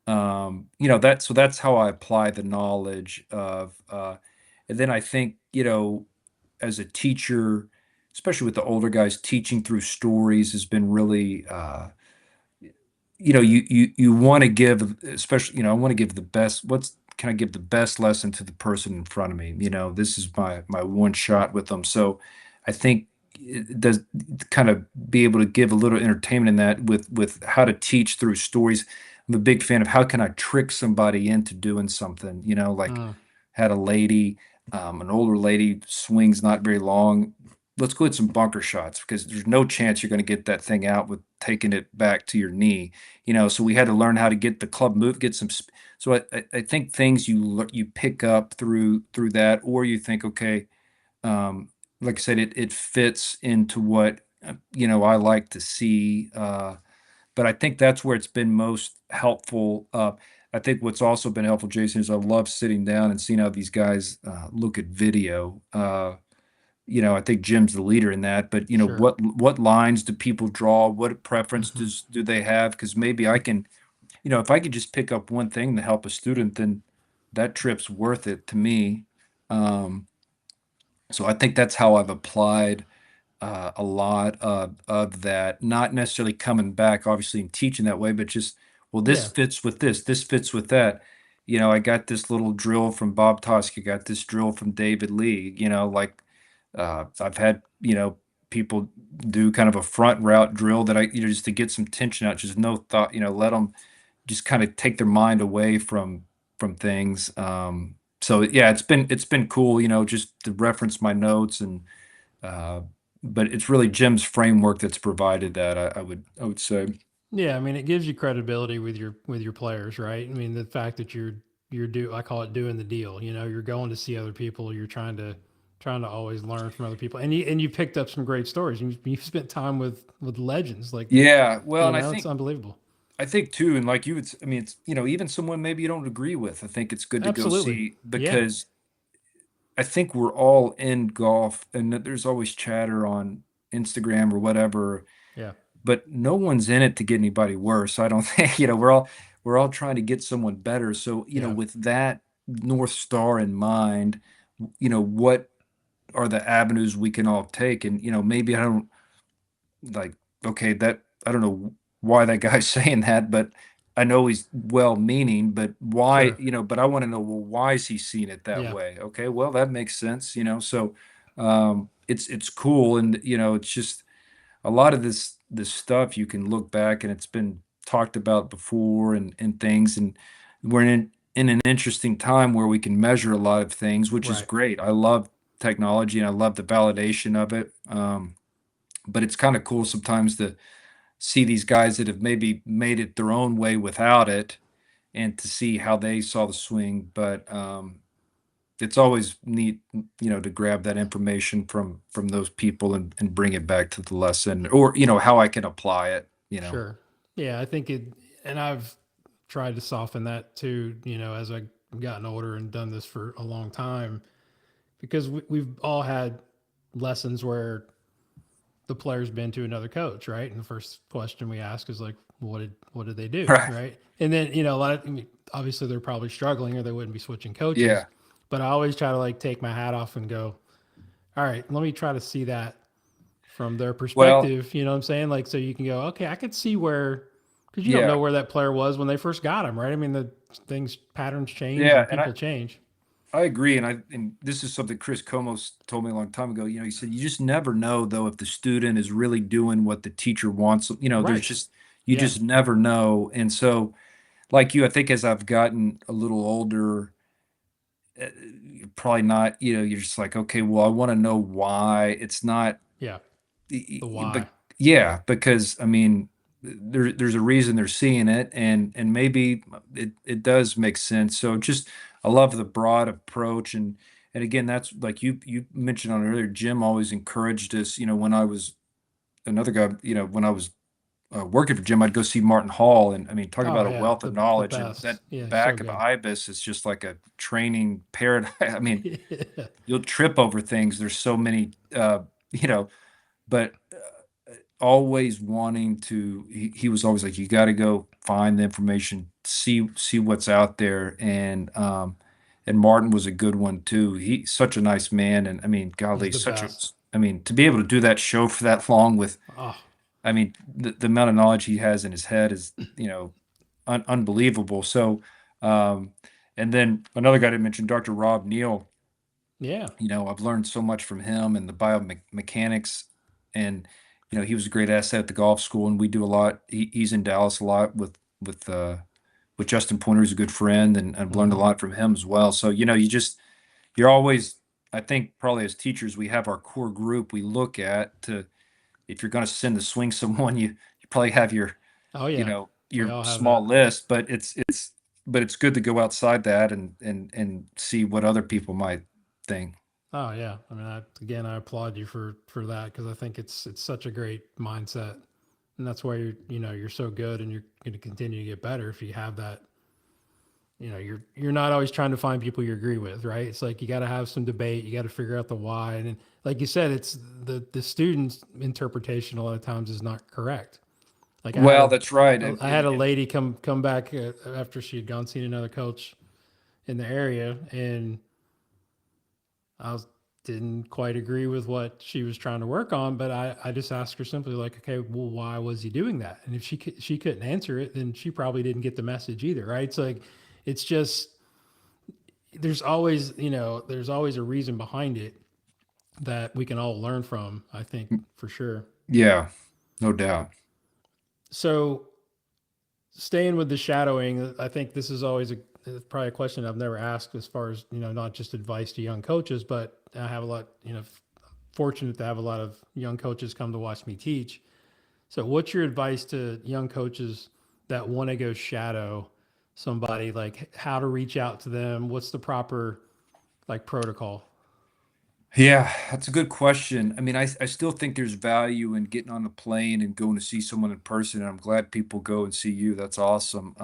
So that's how I apply the knowledge of and then I think, as a teacher, especially with the older guys, teaching through stories has been really you want to give, especially, I want to give the best. What's Can I give the best lesson to the person in front of me? This is my one shot with them. So I think it does kind of be able to give a little entertainment in that with how to teach through stories. I'm a big fan of how can I trick somebody into doing something, like mm, had a lady, an older lady, swings not very long. Let's go hit some bunker shots because there's no chance you're going to get that thing out with taking it back to your knee. So we had to learn how to get the club move, get some. So I think things you pick up through that, or you think, okay, like I said, it fits into what I like to see. But I think that's where it's been most helpful. I think what's also been helpful, Jason, is I love sitting down and seeing how these guys look at video. I think Jim's the leader in that, but sure. what lines do people draw? What preference Hmm. do they have? Because maybe I can, if I could just pick up one thing to help a student, then that trip's worth it to me. Um, so I think that's how I've applied a lot of that, not necessarily coming back, obviously, and teaching that way, but just, well, this Yeah, fits with this fits with that. I got this little drill from Bob Tosk, I got this drill from David Lee, like I've had, people do kind of a front route drill that just to get some tension out, just no thought, let them just kind of take their mind away from things. So yeah, it's been cool, just to reference my notes and uh, but it's really Jim's framework that's provided that I would say. yeah. I mean, it gives you credibility with your players, right? I mean, the fact that I call it doing the deal. You're going to see other people. You're trying to always learn from other people, and you picked up some great stories. You spent time with legends, like Yeah, well, and I it's think unbelievable. I think too, and like you would, I mean, it's even someone maybe you don't agree with. I think it's good to go Absolutely, see yeah, because I think we're all in golf, and that there's always chatter on Instagram or whatever, yeah, but no one's in it to get anybody worse. I don't think, we're all trying to get someone better. So, yeah, with that North Star in mind, what are the avenues we can all take? And, maybe I don't like, okay, that I don't know why that guy's saying that, but I know he's well meaning, but why, sure, but I want to know, well, why is he seeing it that yeah, way? Okay, well, that makes sense, so it's cool. And, it's just a lot of this stuff you can look back and it's been talked about before and things, and we're in an interesting time where we can measure a lot of things, which is right, great. I love technology and I love the validation of it. But it's kind of cool sometimes to see these guys that have maybe made it their own way without it and to see how they saw the swing. But it's always neat, to grab that information from those people and bring it back to the lesson, or how I can apply it. sure, yeah. I think and I've tried to soften that too. As I've gotten older and done this for a long time, because we've all had lessons where the player's been to another coach, right? And the first question we ask is like, what did they do, Right. right? And then a lot of, I mean, obviously they're probably struggling or they wouldn't be switching coaches. Yeah. But I always try to like take my hat off and go, all right, let me try to see that from their Well, perspective. You know what I'm saying? Like, so you can go, okay, I could see where, because you don't know yeah, where that player was when they first got him, right? I mean, the things, patterns change yeah, and and people change. I agree, and this is something Chris Comos told me a long time ago. He said you just never know though if the student is really doing what the teacher wants. There's Right. just you Yeah. just never know. And so, like you, I think as I've gotten a little older, you're probably not. You're just like, okay, well, I want to know why. It's not, Yeah. The but why. yeah, because I mean, there's a reason they're seeing it, and maybe it does make sense. So just I love the broad approach, and again, that's like you mentioned on earlier. Jim always encouraged us. When I was another guy, when I was working for Jim, I'd go see Martin Hall, and I mean, talk Oh about a yeah. wealth of The knowledge, and that best. Yeah. So back of good. IBIS is just like a training paradise. I mean, Yeah. you'll trip over things. There's so many, you know, but always wanting to. He was always like, you got to go find the information, see what's out there, and Martin was a good one too. He's such a nice man, and I mean, He's golly, the such a. best. I mean, to be able to do that show for that long with, Oh, I mean, the amount of knowledge he has in his head is, unbelievable. So, um, and then another guy to mention, Dr. Rob Neal. yeah. I've learned so much from him and the biomechanics, and he was a great asset at the golf school, and we do a lot. He's in Dallas a lot with Justin Pointer, who's a good friend, and I've learned a Hmm. lot from him as well. So you're always, I think, probably as teachers, we have our core group we look at to, if you're going to send to swing someone, you probably have your Oh yeah. We your all have small that. list, but it's good to go outside that and see what other people might think. Oh yeah. I mean, again, I applaud you for that because I think it's such a great mindset, and that's why you're so good, and you're going to continue to get better if you have that. You're not always trying to find people you agree with, right? It's like you got to have some debate. You got to figure out the why, and then, like you said, it's the student's interpretation a lot of times is not correct. Like Well, that's right. I had a lady come back after she had gone seen another coach in the area, and I was, didn't quite agree with what she was trying to work on, but I just asked her simply like, okay, well, why was he doing that? And if she couldn't answer it, then she probably didn't get the message either, right? It's like, it's just there's always a reason behind it that we can all learn from. I think for sure. Yeah, no doubt. So staying with the shadowing, I think this is always probably a question I've never asked as far as not just advice to young coaches, but I have a lot fortunate to have a lot of young coaches come to watch me teach. So, what's your advice to young coaches that want to go shadow somebody? Like, how to reach out to them? What's the proper like protocol? Yeah, that's a good question. I mean, I still think there's value in getting on the plane and going to see someone in person, and I'm glad people go and see you. That's awesome.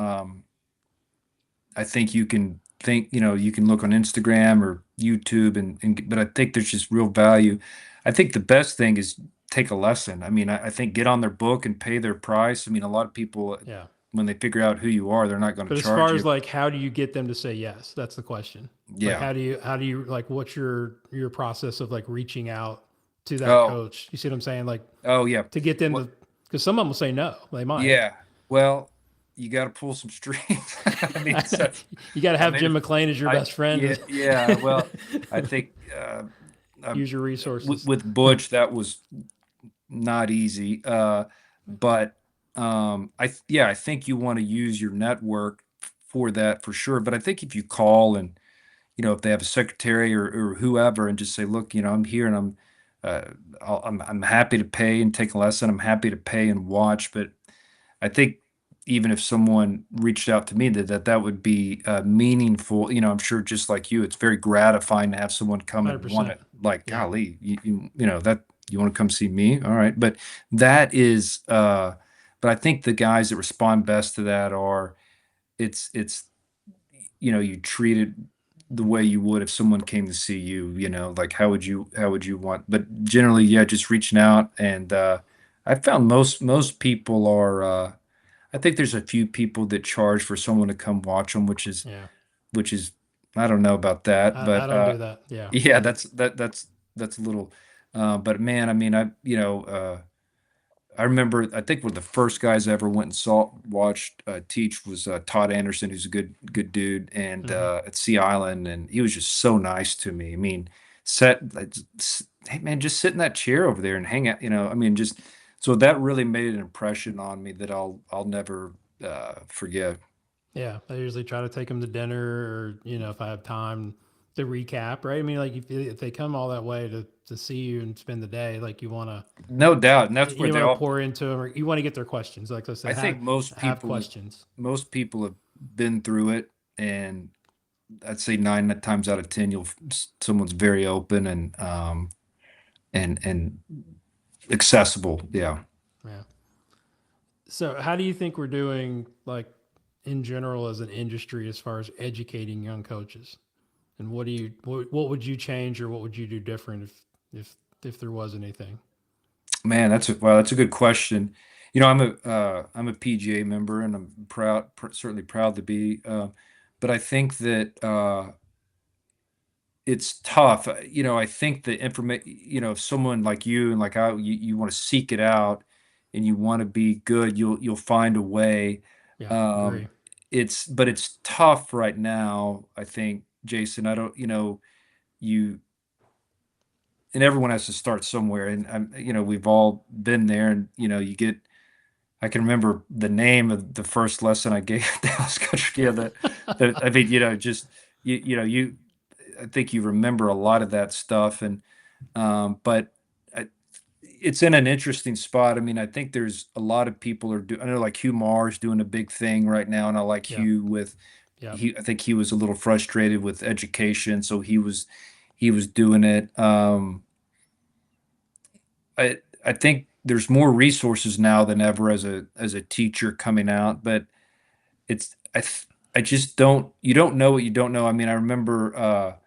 I think you can look on Instagram or YouTube, but I think there's just real value. I think the best thing is take a lesson. I mean, I think get on their book and pay their price. I mean, a lot of people, Yeah. when they figure out who you are, they're not going to But as charge far as you. like, how do you get them to say yes? That's the question. Like, Yeah. how do you like, what's your process of like reaching out to that Oh, coach? You see what I'm saying? Like, oh yeah. to get them Well, to, because some of them will say no, they might. yeah. Well, you got to pull some strings. I mean, so, You got to I have mean, Jim McClain as your best friend yeah, yeah. Well, I think uh, use your resources. with Butch that was not easy. But I think you want to use your network for that for sure. But I think if you call and if they have a secretary or whoever and just say, look, I'm here and uh, I'm happy to pay and take a lesson. I'm happy to pay and watch. But I think even if someone reached out to me, that would be meaningful. I'm sure just like you, it's very gratifying to have someone come and want 100%. it. Like, Yeah. golly, that you want to come see me? All right, but that is. But I think the guys that respond best to that are it's you treat it the way you would if someone came to see you. Like how would you want? But generally, yeah, just reaching out and I found most people are. I think there's a few people that charge for someone to come watch them, Yeah. which is I don't know about that, I but don't do that. Yeah. yeah, that's a little. But man, I mean, I remember, I think one of the first guys I ever went and saw watched teach was Todd Anderson, who's a good dude, and Hmm. at Sea Island, and he was just so nice to me. I mean, hey man, just sit in that chair over there and hang out. I mean, just so that really made an impression on me that I'll never forget. Yeah, I usually try to take them to dinner, or if I have time to recap. Right? I mean, like if they come all that way to see you and spend the day, like No doubt, and that's where you they want to all. pour into them, or you want to get their questions. Like I I said, think have questions. most people have been through it, and I'd say 9 times out of 10, someone's very open and accessible. Yeah. Yeah. So, how do you think we're doing, like in general, as an industry, as far as educating young coaches? And what would you change, or what would you do different if there was anything? Man, that's a good question. I'm a PGA member, and I'm certainly proud to be. But I think that it's tough. I think the information, if someone like you and like you want to seek it out and you want to be good, you'll find a way. Yeah, Um, agree. but it's tough right now, I think, Jason. I don't, you and everyone has to start somewhere, and we've all been there, and I can remember the name of the first lesson I gave at Dallas Country. Yeah, I mean, just you I think you remember a lot of that stuff, and but I, it's in an interesting spot. I mean, I think there's a lot of people are doing. I know like Hugh Marr's doing a big thing right now, and I like Yeah, Hugh with yeah, I think he was a little frustrated with education, so he was doing it. I think there's more resources now than ever as a teacher coming out, but it's I just don't you don't know what you don't know. I mean, I remember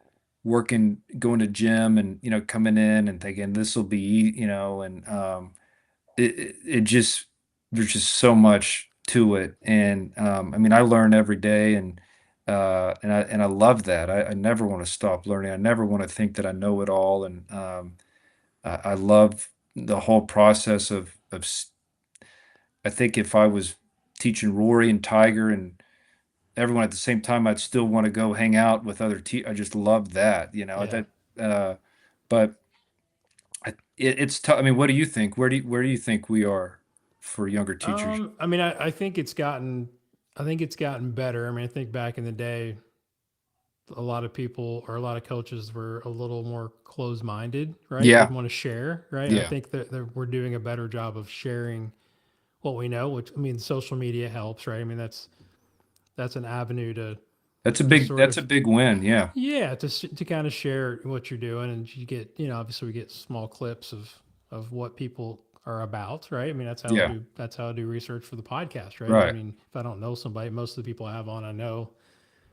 going to gym and coming in and thinking this will be and it just there's just so much to it, and I mean I learn every day, and I love that. I never want to stop learning. I never want to think that I know it all, and I love the whole process I think if I was teaching Rory and Tiger and everyone at the same time, I'd still want to go hang out with I just love that, yeah. that, but it's tough. I mean, what do you think? Where do you think we are for younger teachers? I mean, I think it's gotten better. I mean, I think back in the day, a lot of people or a lot of coaches were a little more closed minded, right? Yeah, Didn't want to share, right? I yeah, think that we're doing a better job of sharing what we know, which, I mean, social media helps, right? I mean, that's an avenue to sort that's of, a big win. Yeah, yeah, to kind of share what you're doing, and you get, obviously we get small clips of what people are about, right? I mean, yeah, that's how I do research for the podcast, right? I right. mean, if I don't know somebody, most of the people I have on I know,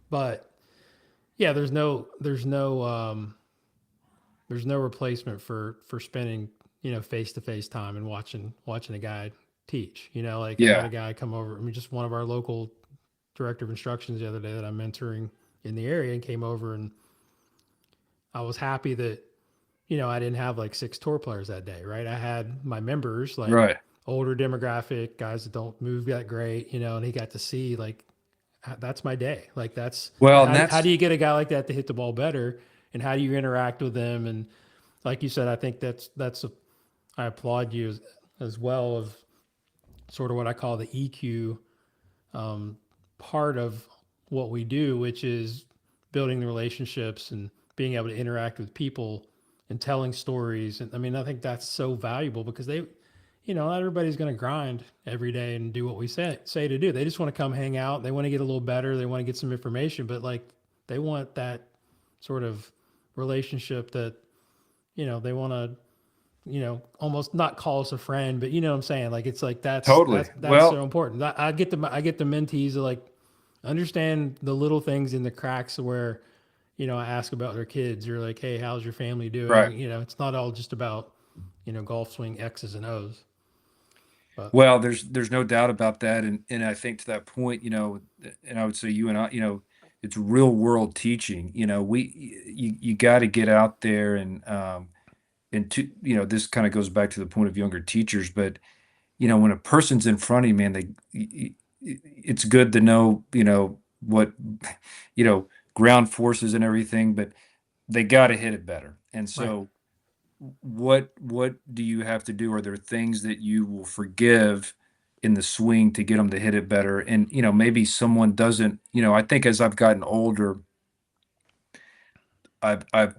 but yeah, there's no replacement for spending, face to face time and watching a guy teach. Like I had Yeah, a guy come over. I mean, just one of our local director of instructions the other day that I'm mentoring in the area, and came over, and I was happy that I didn't have like six tour players that day. Right, I had my members, like right. older demographic guys that don't move that great, and he got to see, like, that's my day. Like, that's Well, and how do that's you get a guy like that to hit the ball better, and how do you interact with them? And like you said, I think I applaud you as well of sort of what I call the EQ, um, part of what we do, which is building the relationships and being able to interact with people and telling stories. And I mean, I think that's so valuable because not everybody's going to grind every day and do what we say to do. They just want to come hang out. They want to get a little better. They want to get some information, but like they want that sort of relationship that, they want to, almost not call us a friend, but you know what I'm saying? Like, it's like, totally. that's so Well, important. I get the mentees to, like, understand the little things in the cracks where, I ask about their kids, or like, hey, how's your family doing? right. It's not all just about, golf swing X's and O's, but Well, there's no doubt about that, and I think to that point, and I would say you and I, it's real world teaching. You got to get out there, and and to, this kind of goes back to the point of younger teachers, but when a person's in front of you, man, it's good to know, what, you know, ground forces and everything, but they got to hit it better. And Right. so what do you have to do? Are there things that you will forgive in the swing to get them to hit it better? And, maybe someone doesn't, I think as I've gotten older, I've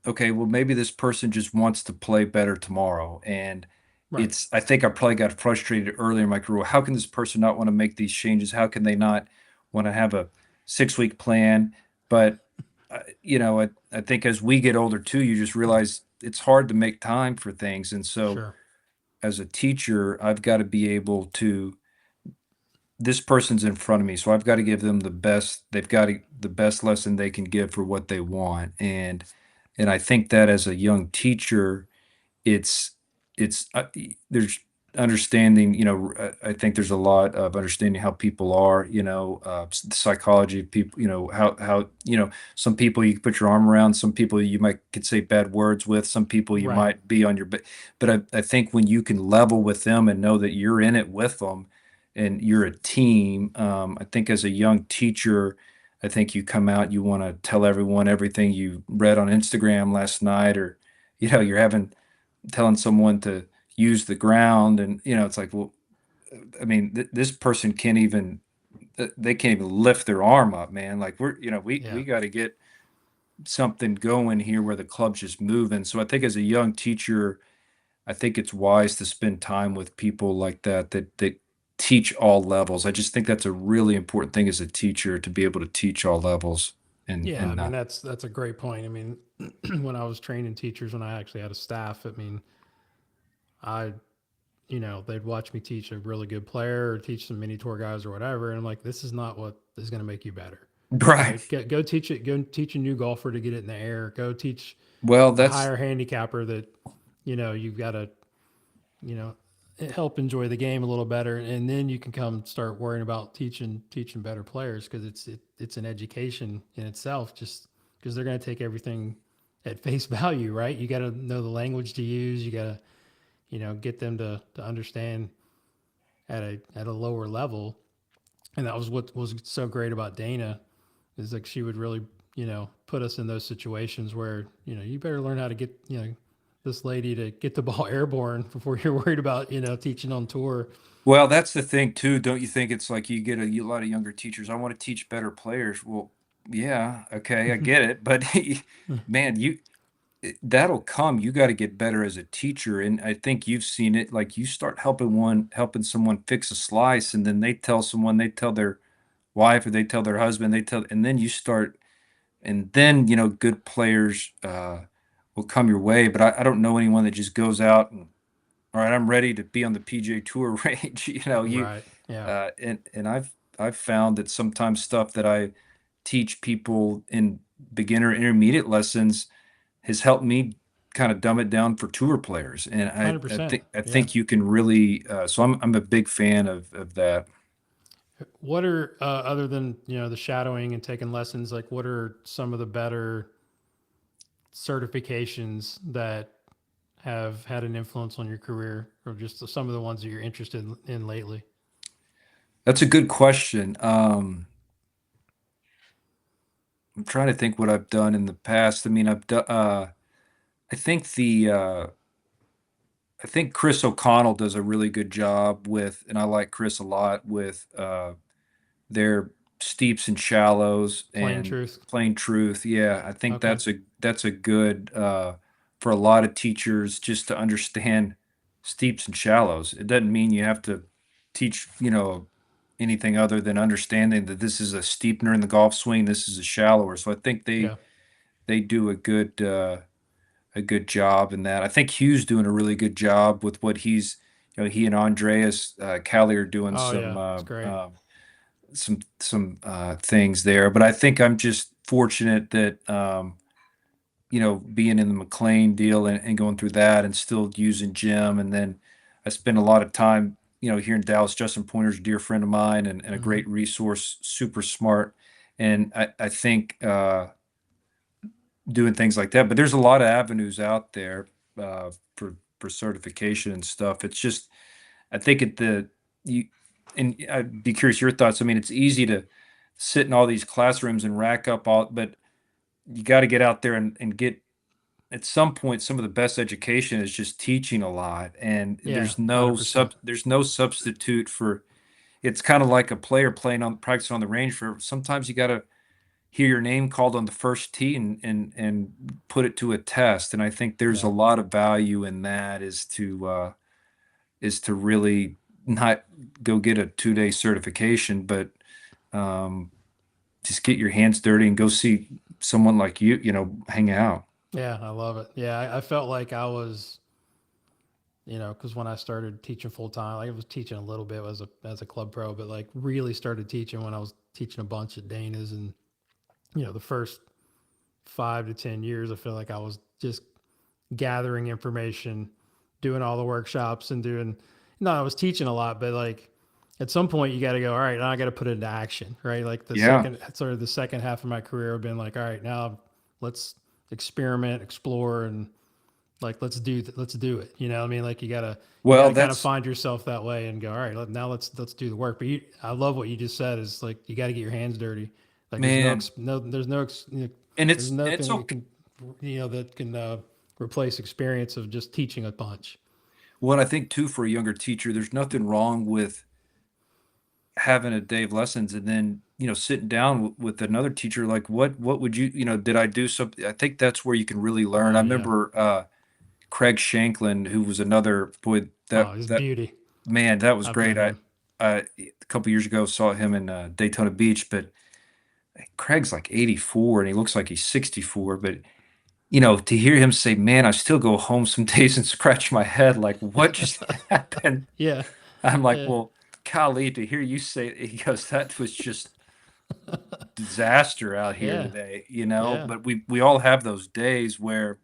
okay, well, maybe this person just wants to play better tomorrow. And Right. I think I probably got frustrated earlier in my career. How can this person not want to make these changes? How can they not want to have a 6 week plan? But, I think as we get older too, you just realize it's hard to make time for things. And so Sure. as a teacher, I've got to be able to, this person's in front of me, so I've got to give them the best lesson they can give for what they want. And I think that as a young teacher, it's there's understanding, I think there's a lot of understanding how people are, the psychology of people, how some people you can put your arm around, some people you might could say bad words with, some people you Right. might be on your, but I think when you can level with them and know that you're in it with them and you're a team, I think as a young teacher, I think you come out, you want to tell everyone everything you read on Instagram last night, or you're having telling someone to use the ground, and it's like, well, I mean, this person can't even, they can't even lift their arm up, man. Like, we Yeah. got to get something going here where the club's just moving. So I think as a young teacher, I think it's wise to spend time with people like that teach all levels. I just think that's a really important thing as a teacher, to be able to teach all levels. and Yeah. I and mean, that's a great point. I mean, when I was training teachers, when I actually had a staff, I mean, I, they'd watch me teach a really good player or teach some mini tour guys or whatever. And I'm like, this is not what is going to make you better. Right. Right. Go teach it. Go teach a new golfer to get it in the air. Go teach Well, a that's higher handicapper that, you've got to, you know, help enjoy the game a little better, and then you can come start worrying about teaching better players, because it's an education in itself. Just because they're going to take everything at face value, right? You got to know the language to use. You got to get them to understand at a lower level, and that was what was so great about Dana, is like she would really put us in those situations where you better learn how to get this lady to get the ball airborne before you're worried about teaching on tour. Well, that's the thing too. Don't you think it's like you get a lot of younger teachers? I want to teach better players. Well, yeah, okay, I get it, but man, that'll come. You got to get better as a teacher, and I think you've seen it. Like, you start helping someone fix a slice, and then they tell their wife, or they tell their husband, and then you start, and then good players will come your way. But I don't know anyone that just goes out and, all right, I'm ready to be on the PJ Tour range. Right. Yeah. And I've found that sometimes stuff that I teach people in beginner intermediate lessons has helped me kind of dumb it down for tour players. And one I, Hundred I percent. think I Yeah. think you can really, so I'm a big fan of that. What are other than the shadowing and taking lessons, like what are some of the better certifications that have had an influence on your career, or just some of the ones that you're interested in lately? That's a good question. I'm trying to think what I've done in the past. I mean, I've done, I think I think Chris O'Connell does a really good job with, and I like Chris a lot with their steeps and shallows Plain and truth. plain truth. Yeah, I think Okay. that's a good for a lot of teachers, just to understand steeps and shallows. It doesn't mean you have to teach, anything other than understanding that this is a steepener in the golf swing, this is a shallower. So I think Yeah. they do a good job in that. I think Hugh's doing a really good job with what he and Andreas Callie are doing Oh yeah, it's great. some things there. But I think I'm just fortunate that being in the McLean deal and going through that and still using Jim, and then I spend a lot of time here in Dallas. Justin Pointer's a dear friend of mine, and a Mm-hmm. great resource, super smart, and I think doing things like that. But there's a lot of avenues out there. for certification and stuff. It's just I think at the you and I'd be curious your thoughts. I mean, it's easy to sit in all these classrooms and rack up all, but you got to get out there and get at some point some of the best education is just teaching a lot, and Yeah, 100%. there's no substitute for. It's kind of like a player playing on practicing on the range. For sometimes you got to hear your name called on the first tee and put it to a test. And I think there's a Yeah. lot of value in that is to really not go get a 2 day certification, but um, just get your hands dirty and go see someone like you know, hang out. Yeah, I love it. Yeah, I felt like I was, because when I started teaching full time, like I was teaching a little bit as a club pro, but like really started teaching when I was teaching a bunch at Dana's, and the first 5 to 10 years, I feel like I was just gathering information, doing all the workshops, and doing. No, I was teaching a lot, but like at some point you got to go. All right, now I got to put it into action, right? Like Yeah, the second half of my career, I've been like, all right, now let's experiment, explore, and like let's do it. I mean, like you well, gotta kind of that's find yourself that way and go, all right, now let's do the work. But I love what you just said is like you got to get your hands dirty. Like man, there's and it's nothing that okay. can that can replace experience of just teaching a bunch. What I think too for a younger teacher, there's nothing wrong with having a day of lessons and then sitting down with another teacher like what would did I do something. I think that's where you can really learn. I Oh yeah. remember Craig Shanklin, who was another boy Oh, that his that beauty. man, that was I've great. met him. A couple years ago saw him in Daytona Beach, but Craig's like 84 and he looks like he's 64. But to hear him say, "Man, I still go home some days and scratch my head like what just happened." Yeah. I'm like, Yeah. well, golly, to hear you say it, he goes, that was just disaster out here Yeah. today. Yeah. But we all have those days where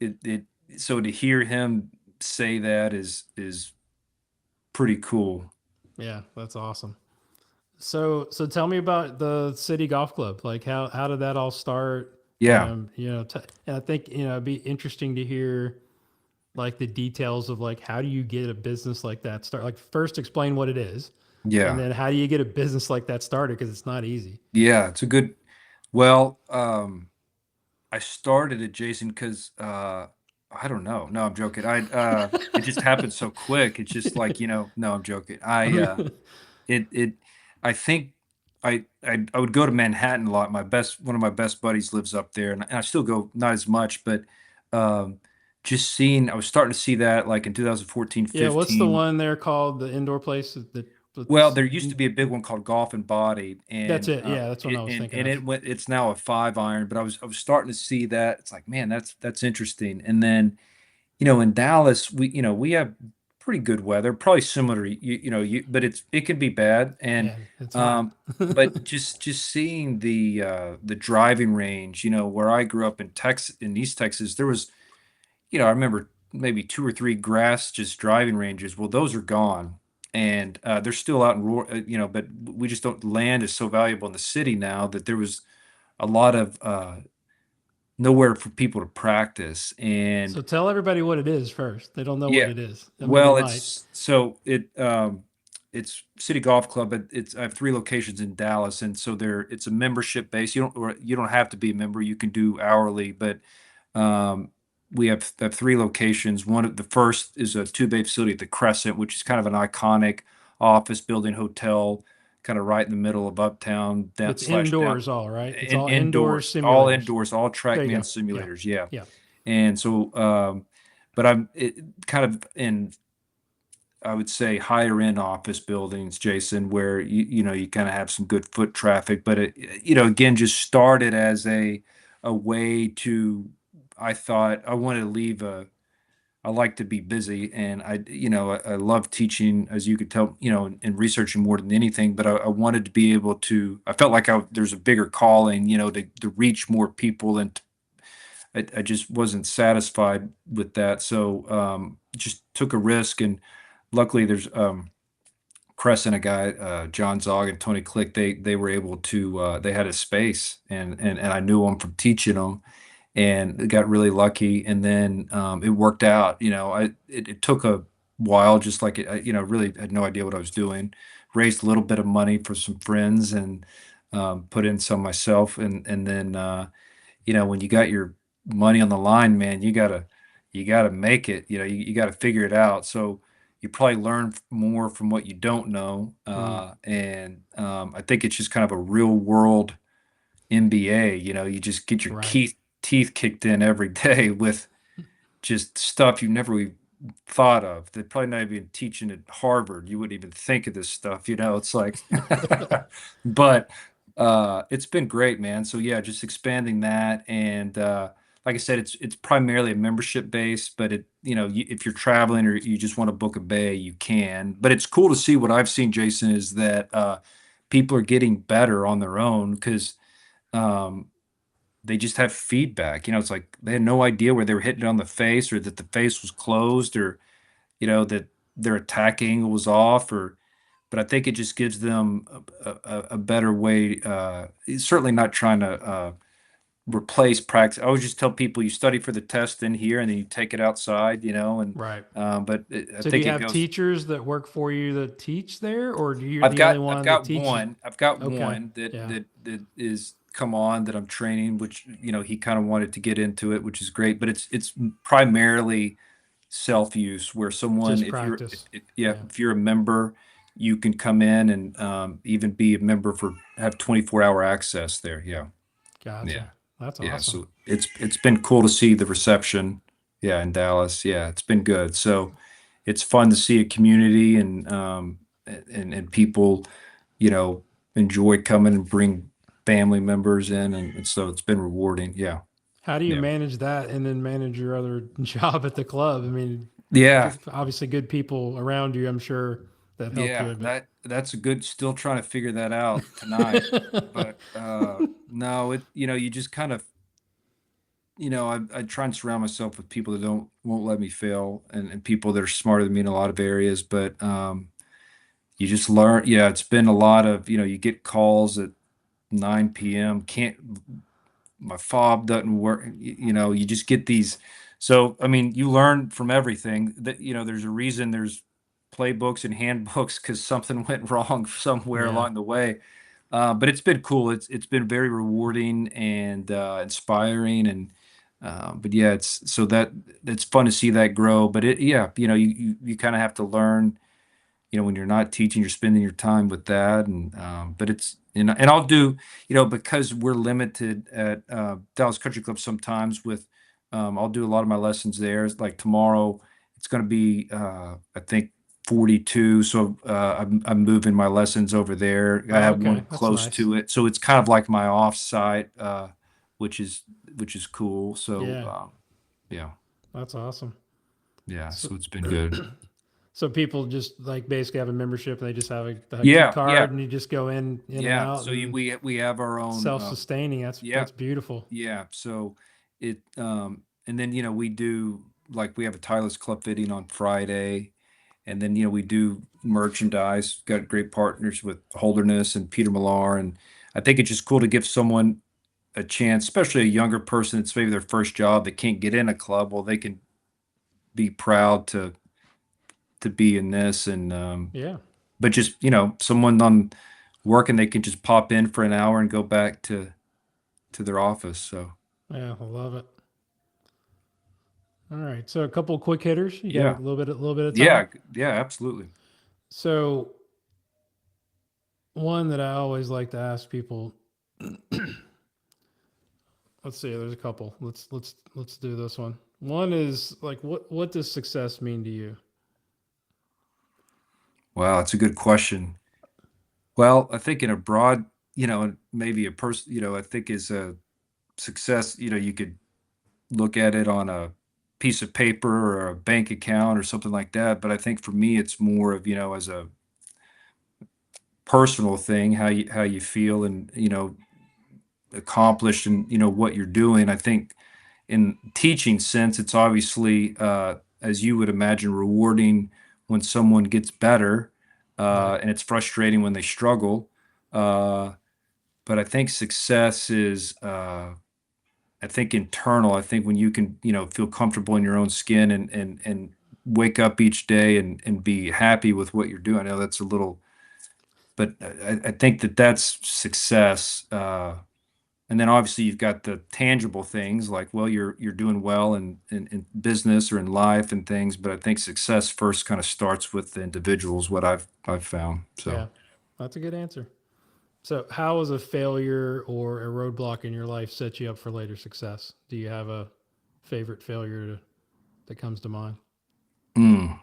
it so to hear him say that is pretty cool. Yeah. That's awesome. So tell me about the city golf club. Like how did that all start? Yeah, And I think it'd be interesting to hear like the details of like how do you get a business like that start. Like first explain what it is, and yeah, then how do you get a business like that started? Because it's not easy. yeah. It's a good. Well, I started it, Jason, because I don't know. No, I'm joking. It just happened so quick. It's just like no, I'm joking. It I think I would go to Manhattan a lot. One of my best buddies lives up there, and I still go, not as much, but um, just seeing I was starting to see that like in 2014, Yeah, what's the 15. one there called the indoor place that Well, that's there used to be a big one called Golf and Body, that's and it. Yeah, that's what I was thinking of. it's now a 5 iron, but I was starting to see that. It's like, man, that's interesting. And then in Dallas, we have pretty good weather, probably similar to but it can be bad. And Yeah, it's hot. um, but just seeing the driving range, where I grew up in East Texas, there was, I remember maybe two or three grass just driving ranges. Well, those are gone. And they're still out in rural, but we just don't. Land is so valuable in the city now that there was a lot of nowhere for people to practice. So And tell everybody what it is first. They don't know what yeah. it is. I mean, they Well, might. it's City Golf Club, but I have three locations in Dallas, and so it's a membership base. You don't have to be a member. You can do hourly, but um, we have three locations. The first is a two-bay facility at the Crescent, which is kind of an iconic office building hotel, kind of right in the middle of uptown, down It's slash down indoors, all right. It's in all indoor all simulators. indoors, all There you TrackMan go. Yeah, simulators. Yeah. yeah. And so, but kind of in, I would say, higher end office buildings, Jason, where you kind of have some good foot traffic. But again, just started as a way to. I thought I wanted to leave a. I like to be busy, and I love teaching, as you could tell, and researching more than anything. But I wanted to be able to. I felt like there's a bigger calling, to reach more people and I just wasn't satisfied with that. So just took a risk. And luckily there's Crescent, a guy, John Zog and Tony Click, they were able to, they had a space and I knew them from teaching them. and got really lucky. And then it worked out. It took a while, just like really had no idea what I was doing. Raised a little bit of money for some friends and put in some myself, and then when you got your money on the line, man, you gotta make it. You gotta figure it out. So you probably learn more from what you don't know, Mm, and I think it's just kind of a real world MBA. You just get your right. teeth kicked in every day with just stuff you never even thought of. They're probably not even teaching at Harvard. You wouldn't even think of this stuff. It's like, but it's been great, man. So yeah, just expanding that, and like I said, it's primarily a membership base, but if you're traveling or you just want to book a bay, you can. But it's cool to see what I've seen, Jason, is that people are getting better on their own because um, they just have feedback. It's like they had no idea where they were hitting it on the face or that the face was closed or, that their attack angle was off but I think it just gives them a better way. It's certainly not trying to replace practice. I always just tell people you study for the test in here and then you take it outside, and Right. I So do think you it have goes. teachers that work for you that teach there, or do you I've the only got I've one that got teaches? one. I've got Okay. one that Yeah. that is come on that I'm training, which he kind of wanted to get into it, which is great. But it's primarily self-use, where someone, Just if you're if, practice. if yeah, Yeah. if you're a member, you can come in and even be a member for have 24-hour access there. Yeah, yeah, Gotcha. That's yeah. awesome. So it's been cool to see the reception. Yeah, in Dallas. Yeah, it's been good. So it's fun to see a community and people, you know, enjoy coming and bring family members in, and so it's been rewarding. Yeah, How do you yeah, manage that and then manage your other job at the club? I mean, yeah, obviously good people around you, I'm sure that help yeah. you, but That's a good. Still trying to figure that out tonight, but no, you just kind of. I try and surround myself with people that won't let me fail, and people that are smarter than me in a lot of areas. But you just learn. Yeah, it's been a lot of, you get calls at 9 p.m. Can't My fob doesn't work. You just get these. So I mean, you learn from everything. That there's a reason there's playbooks and handbooks because something went wrong somewhere yeah. along the way. But it's been cool. It's been very rewarding and inspiring, and but yeah, it's fun to see that grow. But yeah, you kind of have to learn, when you're not teaching, you're spending your time with that. And but and I'll do, because we're limited at Dallas Country Club sometimes with I'll do a lot of my lessons there. Like tomorrow, it's going to be I think 42. So I'm moving my lessons over there. I Oh, have okay. one That's close nice. to it, so it's kind of like my off site, which is cool. So Yeah. yeah, That's awesome. yeah. So, So it's been good. so people just like basically have a membership and they just have a key Yeah, card yeah, and you just go in and yeah. out So and we have our own. self-sustaining. Yeah, That's beautiful. yeah. So and then we do, like, we have a Tyler's Club fitting on Friday, and then we do merchandise. Got great partners with Holderness and Peter Millar, and I think it's just cool to give someone a chance, especially a younger person. It's maybe their first job that can't get in a club. Well, they can be proud to be in this, and Yeah. but just someone on working, they can just pop in for an hour and go back to their office. So Yeah, I love it. All right. So a couple of quick hitters. You got yeah. a little bit of time. Yeah, yeah, absolutely. So one that I always like to ask people. Let's see. There's a couple. Let's do this one. One is like, what does success mean to you? Wow, that's a good question. Well, I think in a broad, maybe a person, I think is a success, you could look at it on a piece of paper or a bank account or something like that. But I think for me, it's more of, as a personal thing, how you feel and, accomplished and, what you're doing. I think in teaching sense, it's obviously, as you would imagine, rewarding when someone gets better, Right. and it's frustrating when they struggle. Uh, but I think success is I think internal. I think when you can, feel comfortable in your own skin and wake up each day and be happy with what you're doing. I know that's a little, but I think that that's success. And then obviously you've got the tangible things like, well, you're doing well in business or in life and things. But I think success first kind of starts with the individuals, what I've found. So. Yeah, that's a good answer. So, how has a failure or a roadblock in your life set you up for later success? Do you have a favorite that comes to mind? Mm.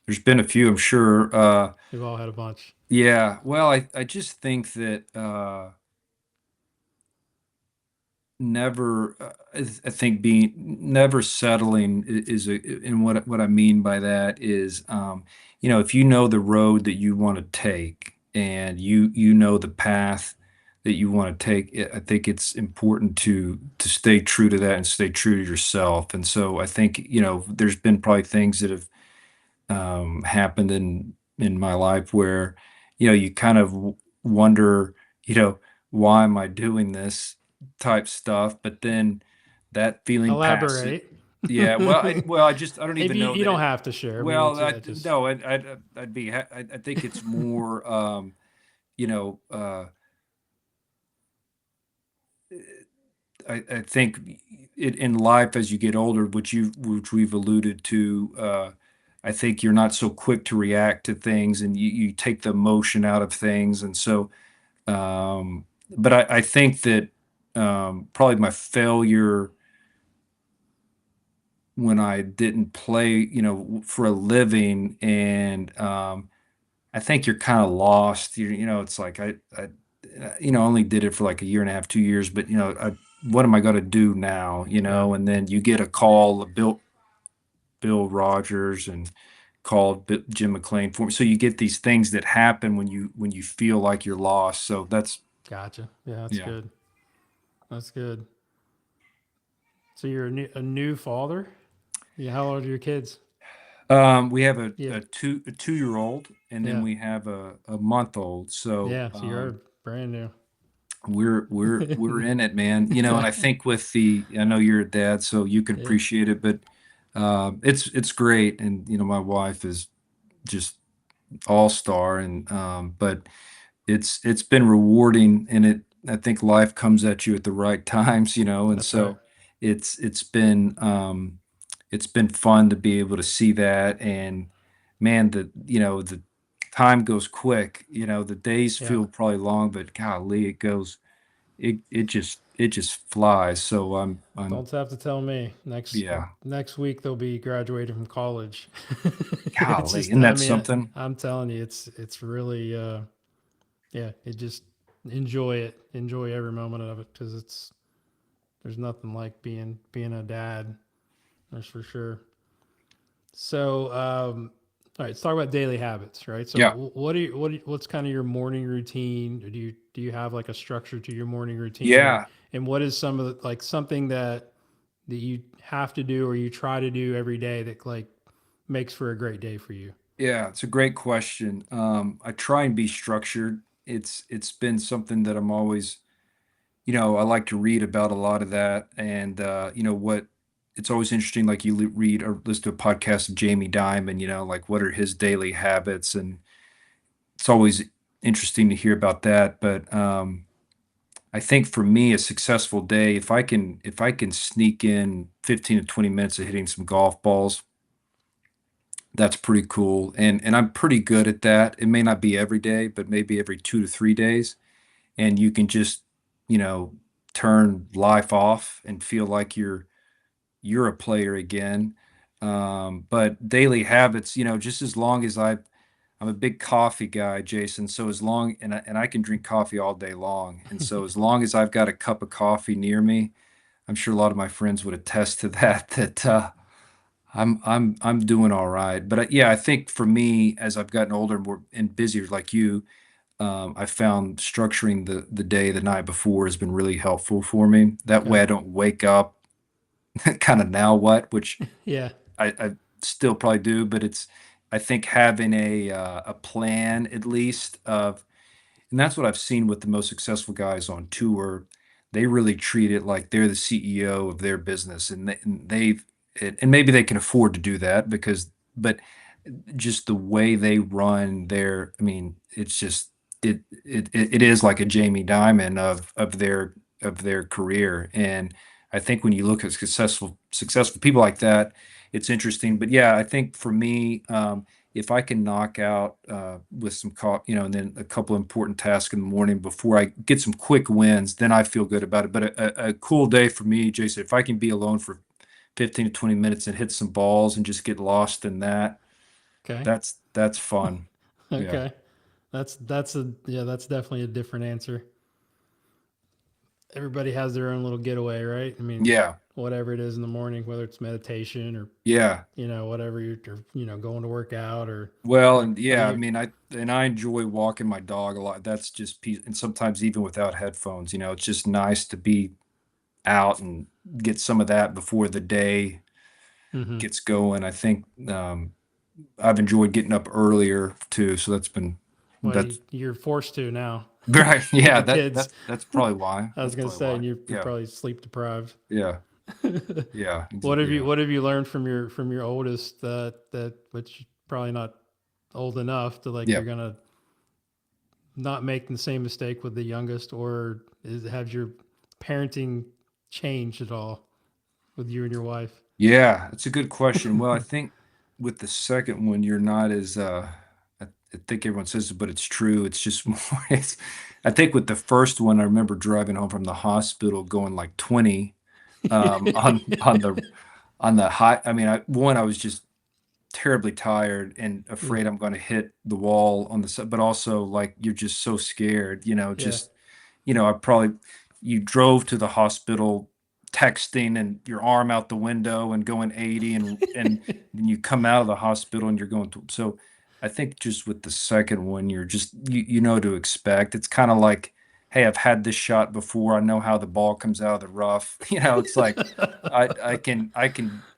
There's been a few, I'm sure. We've all had a bunch. Yeah, well, I just think that never, I think being never settling is and what I mean by that is, if you know the road that you want to take and you know the path that you want to take, I think it's important to stay true to that and stay true to yourself. And so I think, there's been probably things that have happened in my life where you kind of wonder, you know why am I doing this type stuff, but then that feeling passes. Elaborate. Yeah, I just I don't If even know you that don't it. have to share, I mean, Well, it's just no, I'd be I think it's more you know I think in life as you get older, which we've alluded to, I think you're not so quick to react to things, and you take the emotion out of things, and so. But I think that probably my failure when I didn't play, for a living, and I think you're kind of lost. It's like only did it for like a year and a half, 2 years, but what am I going to do now? yeah, And then you get a call, Bill Rogers and called Jim McClain for me. So you get these things that happen when you feel like you're lost. So gotcha. Yeah, that's yeah. good. That's good. So you're a new father. Yeah, how old are your kids? We have a, Yeah, a 2-year old, and then yeah, we have a month old. So yeah. So you're brand new. we're in it, man. And I think I know you're a dad, so you can Yeah, appreciate it, but it's great, and my wife is just all star, and but it's been rewarding, and I think life comes at you at the right times, and that's right. so it's been fun to be able to see that. And man, the time goes quick. The days Yeah. feel probably long, but golly, it just flies. So I'm Don't have to tell me. yeah. Next week they'll be graduating from college. It's Golly, just isn't I that mean, something? I'm telling you, it's really yeah, it just enjoy it. Enjoy every moment of it because there's nothing like being a dad. That's for sure. So, all right, let's talk about daily habits, right? So, Yeah. what's kind of your morning routine? Or do you have like a structure to your morning routine, or Yeah. and what is some of the like something that you have to do or you try to do every day that like makes for a great day for you? Yeah, it's a great question. I try and be structured. It's been something that I'm always, I like to read about a lot of that, and what it's always interesting. Like you read or listen to a podcast of Jamie Dimon, like what are his daily habits, and it's always interesting to hear about that. But I think for me, a successful day, if I can sneak in 15 to 20 minutes of hitting some golf balls, that's pretty cool. And I'm pretty good at that. It may not be every day, but maybe every 2 to 3 days. And you can just, you know, turn life off and feel like you're a player again. But daily habits, just as long as I'm a big coffee guy, Jason. So as long and I can drink coffee all day long. And so as long as I've got a cup of coffee near me, I'm sure a lot of my friends would attest to that. That I'm doing all right. But yeah, I think for me, as I've gotten older and more and busier like you, I found structuring the day the night before has been really helpful for me. That way Okay. I don't wake up kind of now what, which Yeah. I still probably do, but I think having a plan at least of, and that's what I've seen with the most successful guys on tour. they really treat it like they're the CEO of their business, and and maybe they can afford to do that but just the way they run their, I mean, it's just it is like a Jamie Dimon of their career. And I think when you look at successful people like that, it's interesting. But yeah, I think for me, if I can knock out with some and then a couple important tasks in the morning before I get some quick wins, then I feel good about it. But a cool day for me, Jason, if I can be alone for 15 to 20 minutes and hit some balls and just get lost in that, Okay. that's fun. Yeah. Okay. That's definitely a different answer. Everybody has their own little getaway, right? I mean, Yeah. whatever it is in the morning, whether it's meditation or Yeah. whatever you're going to work out or Well, like and what do yeah, I you? mean, I enjoy walking my dog a lot. That's just peace. And sometimes even without headphones, it's just nice to be out and get some of that before the day Mm-hmm. gets going. I think I've enjoyed getting up earlier too, so Well, that's you're forced to now right. with Yeah, the kids. that's probably why. I was That's gonna probably say, why. and you're Yeah. probably sleep deprived. Yeah. Yeah. Yeah. What have you learned from your oldest that which probably not old enough to like Yeah. you're gonna not make the same mistake with the youngest, or have your parenting changed at all with you and your wife? Yeah, that's a good question. Well, I think with the second one, you're not as I think everyone says it, but it's true. It's just more I think with the first one, I remember driving home from the hospital going like 20 on the high. I mean, I was just terribly tired and afraid I'm going to hit the wall on the side, but also like you're just so scared, Yeah. just I probably you drove to the hospital texting and your arm out the window and going 80 and then you come out of the hospital and you're going to, so I think just with the second one you're just you know to expect. It's kind of like, hey, I've had this shot before. I know how the ball comes out of the rough. It's like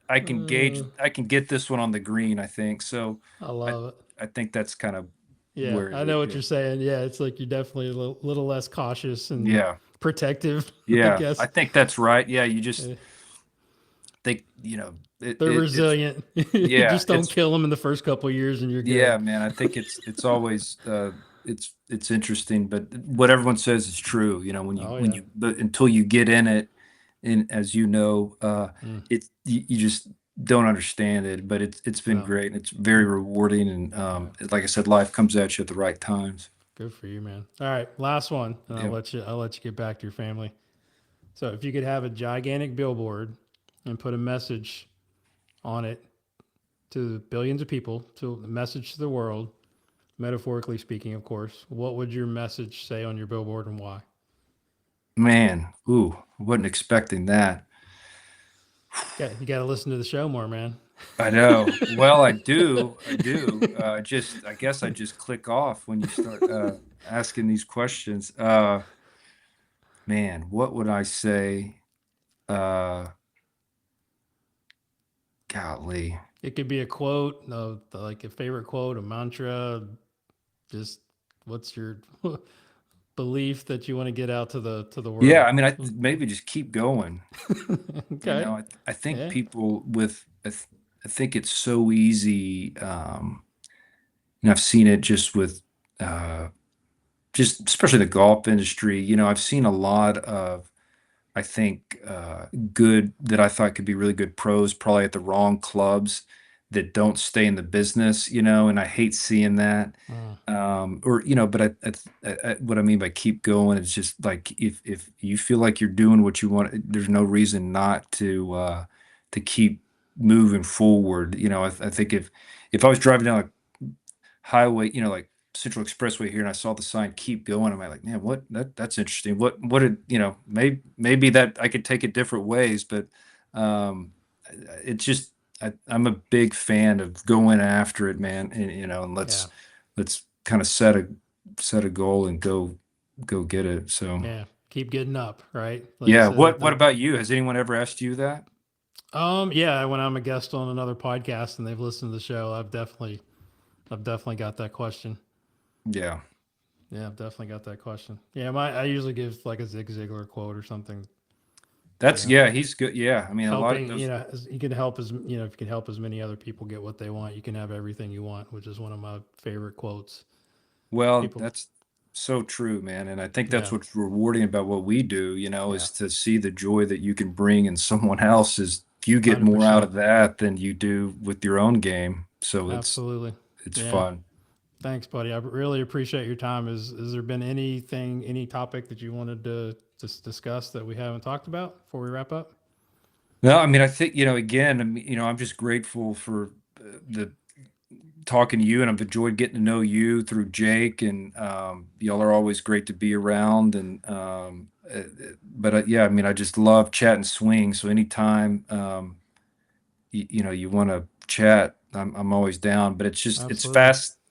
I can get this one on the green, I think. So I I love it. I think that's kind of Yeah, where I know what yeah. you're saying. Yeah, it's like you're definitely a little less cautious and Yeah. protective, I Yeah, I guess. think that's right. Yeah, you just Uh, think, They're it's resilient. yeah, Just don't kill them in the first couple of years, and you're yeah, good. man. I think it's always it's interesting, but what everyone says is true. Oh When yeah. you but until you get in it, and as you know, Mm, you just don't understand it. But it's been no. great and it's very rewarding. And Yeah. like I said, life comes at you at the right times. Good for you, man. All right, last one, and Yeah. I'll let you get back to your family. So if you could have a gigantic billboard and put a message on it to billions of people, to a message to the world, metaphorically speaking, of course, what would your message say on your billboard and why? Man, ooh, wasn't expecting that. Okay, you got to listen to the show more, man. I know. Well, I do. I do. I guess I just click off when you start asking these questions. Man, what would I say? Uh, Golly. It could be a quote, no, like a favorite quote, a mantra, just what's your belief that you want to get out to the Yeah, world. I mean, maybe just keep going. Okay. I think Yeah. people I think it's so easy. And I've seen it just with uh, just especially the golf industry. I've seen a lot of I think good that I thought could be really good pros probably at the wrong clubs that don't stay in the business, and I hate seeing that. Mm, Or but what I mean by keep going is just like if you feel like you're doing what you want, there's no reason not to keep moving forward. I think if I was driving down highway, like Central Expressway here, and I saw the sign "Keep Going." I'm like, man, that's interesting. What did maybe that I could take it different ways, but um, it's just I'm a big fan of going after it, man. And yeah. let's kind of set a goal and go get it. So Yeah. Keep getting up, right? Like you yeah, said, what about you? Has anyone ever asked you that? yeah, when I'm a guest on another podcast and they've listened to the show, I've definitely got that question. Yeah, Yeah, I've definitely got that question. Yeah, I usually give like a Zig Ziglar quote or something. You That's know, yeah, he's good. Yeah, I mean, a lot of helping. those. You can help as if you can help as many other people get what they want, you can have everything you want, which is one of my favorite quotes. Well, People, that's so true, man. And I think that's yeah, what's rewarding about what we do, yeah, is to see the joy that you can bring in someone else is you get hundred more out percent, of that than you do with your own game. So absolutely. it's Yeah, fun. thanks, buddy. I really appreciate your time. Is there been any topic that you wanted to just discuss that we haven't talked about before we wrap up? No, I mean, I think, again, I mean, I'm just grateful for the talking to you, and I've enjoyed getting to know you through Jake, and y'all are always great to be around. And but yeah, I mean, I just love chat and swing. So anytime you want to chat, I'm always down. But Absolutely.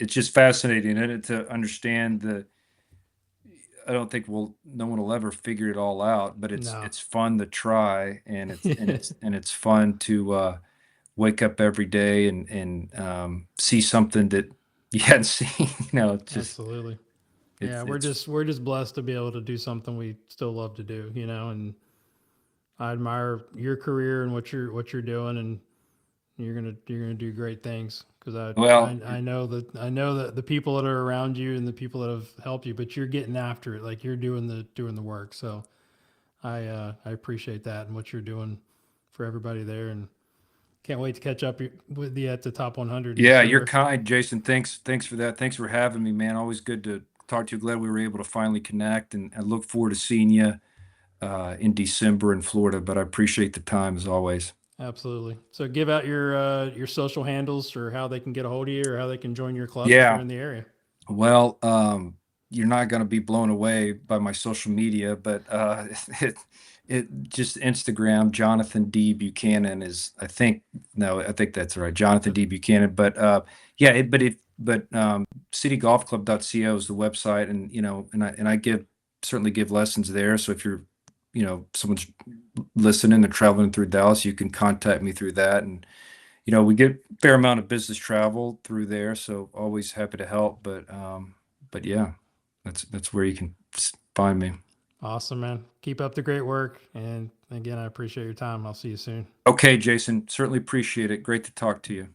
it's just fascinating, isn't it, to understand the. I don't think no one will ever figure it all out, but No. it's fun to try, and it's fun to wake up every day and see something that you hadn't seen. It's just Absolutely. Yeah, it's we're just blessed to be able to do something we still love to do, and I admire your career and what you're doing, and you're gonna do great things because well, I know that the people that are around you and the people that have helped you, but you're getting after it, like you're doing the work. So I appreciate that and what you're doing for everybody there, and can't wait to catch up with you at the top 100 in yeah, you're December. kind, Jason. Thanks for that. Thanks for having me, man. Always good to talk to you. Glad we were able to finally connect, and I look forward to seeing you in December in Florida. But I appreciate the time as always. Absolutely. So give out your social handles or how they can get a hold of you or how they can join your club if they're Yeah. in the area. Well, you're not going to be blown away by my social media, but it, it just Instagram, Jonathan D. Buchanan is, I think, no, I think that's right, Jonathan So D. Buchanan. But yeah, citygolfclub.co is the website, and I certainly give lessons there. So if you're, someone's listening and traveling through Dallas, you can contact me through that, and we get a fair amount of business travel through there, so always happy to help. But yeah, that's where you can find me. awesome, man. Keep up the great work. And again, I appreciate your time. I'll see you soon. Okay, Jason, certainly appreciate it. Great to talk to you.